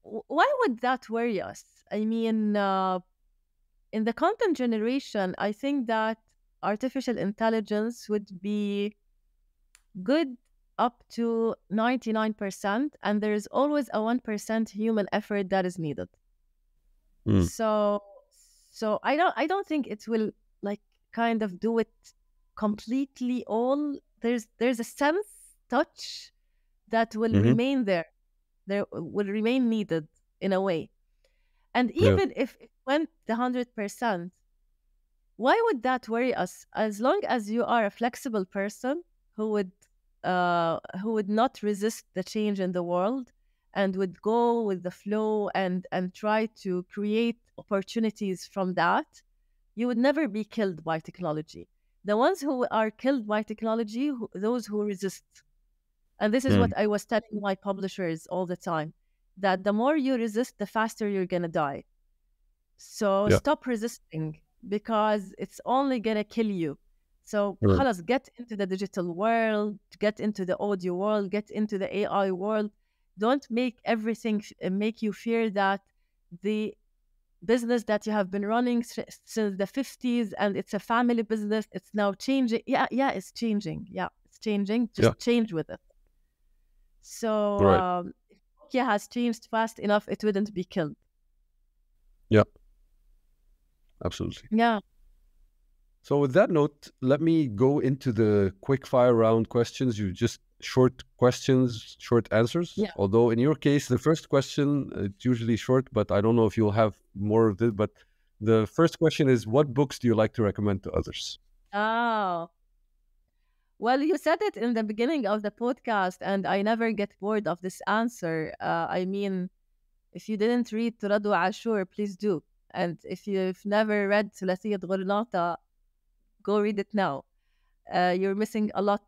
[SPEAKER 1] why would that worry us? I mean, in the content generation, I think that artificial intelligence would be good up to 99%, and there is always a 1% human effort that is needed.
[SPEAKER 2] Mm,
[SPEAKER 1] So, so I don't think it will like kind of do it completely all. There's a sense touch that will
[SPEAKER 2] hmm.
[SPEAKER 1] remain there will remain needed in a way. And
[SPEAKER 2] Yeah,
[SPEAKER 1] even if it went the 100%, why would that worry us? As long as you are a flexible person who would not resist the change in the world and would go with the flow and try to create opportunities from that, you would never be killed by technology. The ones who are killed by technology, those who resist. And this is what
[SPEAKER 2] mm,
[SPEAKER 1] I was telling my publishers all the time, that the more you resist, the faster you're going to die. So
[SPEAKER 2] yeah,
[SPEAKER 1] stop resisting because it's only going to kill you. So
[SPEAKER 2] right.
[SPEAKER 1] خلاص, get into the digital world, get into the audio world, get into the AI world. Don't make everything make you fear that the business that you have been running since the 50s and it's a family business, it's now changing. Yeah, it's changing. Yeah, it's changing.
[SPEAKER 2] Yeah.
[SPEAKER 1] Just change with it. So
[SPEAKER 2] Right.
[SPEAKER 1] if Nokia has changed fast enough, it wouldn't be killed.
[SPEAKER 2] Yeah. Absolutely.
[SPEAKER 1] Yeah.
[SPEAKER 2] So with that note, let me go into the quick fire round questions. You just short questions, short answers.
[SPEAKER 1] Yeah.
[SPEAKER 2] Although in your case, the first question, it's usually short, but I don't know if you'll have more of it. But the first question is, what books do you like to recommend to others?
[SPEAKER 1] Oh, well, you said it in the beginning of the podcast, and I never get bored of this answer. I mean, if you didn't read Turadu Ashur, please do. And if you've never read ثلاثية غرناطة, go read it now. You're missing a lot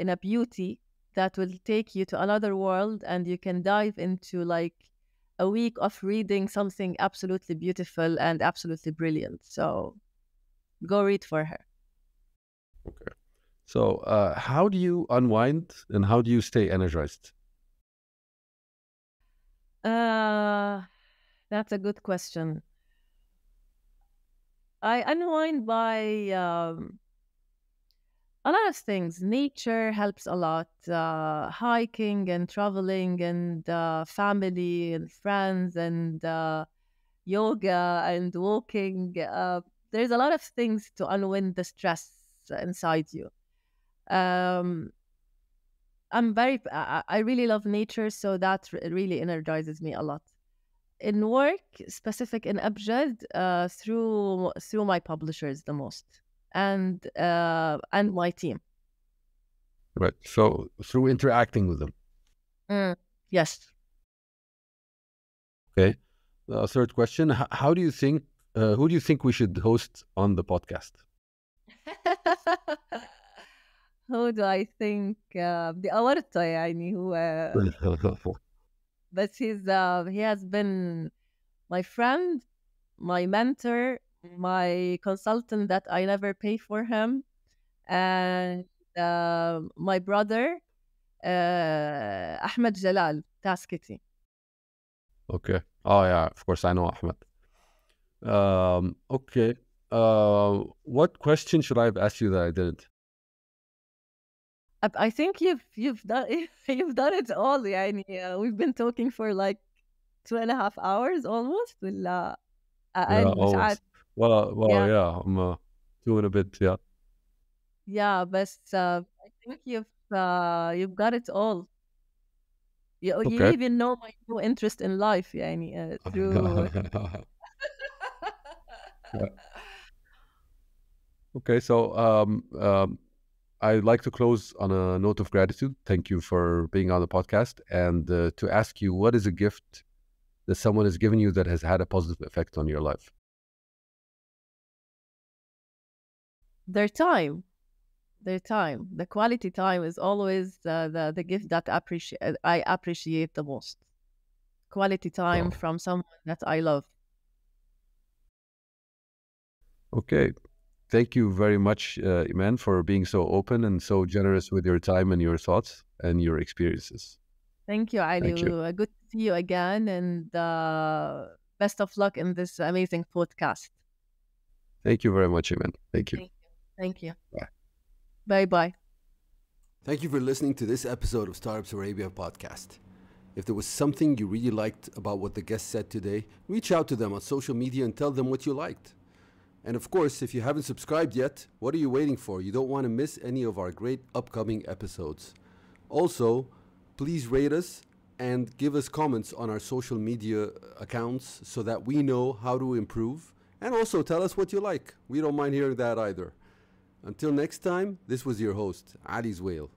[SPEAKER 1] in a beauty that will take you to another world, and you can dive into like a week of reading something absolutely beautiful and absolutely brilliant. So go read for her.
[SPEAKER 2] Okay. So how do you unwind and how do you stay energized?
[SPEAKER 1] That's a good question. I unwind by a lot of things. Nature helps a lot. Hiking and traveling and family and friends and yoga and walking. There's a lot of things to unwind the stress inside you. Um, I really love nature, so that really energizes me a lot. In work, specific in Abjjad, through my publishers the most, and my team.
[SPEAKER 2] Right. So through interacting with them.
[SPEAKER 1] Yes.
[SPEAKER 2] Okay. Third question: how do you think? Who do you think we should host on the podcast?
[SPEAKER 1] Who do I think بدي أورطه يعني هو بس he has been my friend, my mentor, my consultant that I never pay for him, and my brother Ahmed Jalal Taskiti.
[SPEAKER 2] Okay. Oh yeah, of course I know Ahmed. Okay. What question should I have asked you that I didn't?
[SPEAKER 1] I think you've done you've done it all يعني we've been talking for like 2.5 hours almost ولا
[SPEAKER 2] Yeah,
[SPEAKER 1] أقل مش عارف.
[SPEAKER 2] almost. Well,
[SPEAKER 1] Yeah,
[SPEAKER 2] yeah, I'm doing a bit. Yeah.
[SPEAKER 1] yeah, but I think you've got it all. You
[SPEAKER 2] Okay.
[SPEAKER 1] even know my true interest in life يعني through.
[SPEAKER 2] Yeah. Okay. So, I'd like to close on a note of gratitude. Thank you for being on the podcast, and to ask you, what is a gift that someone has given you that has had a positive effect on your life?
[SPEAKER 1] Their time. The quality time is always the gift that I appreciate the most. Quality time
[SPEAKER 2] Oh,
[SPEAKER 1] from someone that I love.
[SPEAKER 2] okay. Thank you very much, Eman, for being so open and so generous with your time and your thoughts and your experiences.
[SPEAKER 1] Thank you, Ali.
[SPEAKER 2] Thank you.
[SPEAKER 1] Good to see you again, and best of luck in this amazing podcast.
[SPEAKER 2] Thank you very much, Eman. Thank you.
[SPEAKER 1] Thank you. Thank you.
[SPEAKER 2] Bye.
[SPEAKER 1] Bye bye.
[SPEAKER 3] Thank you for listening to this episode of Startups Arabia podcast. If there was something you really liked about what the guest said today, reach out to them on social media and tell them what you liked. And of course, if you haven't subscribed yet, what are you waiting for? You don't want to miss any of our great upcoming episodes. Also, please rate us and give us comments on our social media accounts so that we know how to improve. And also tell us what you like. We don't mind hearing that either. Until next time, this was your host, Ali Zwail.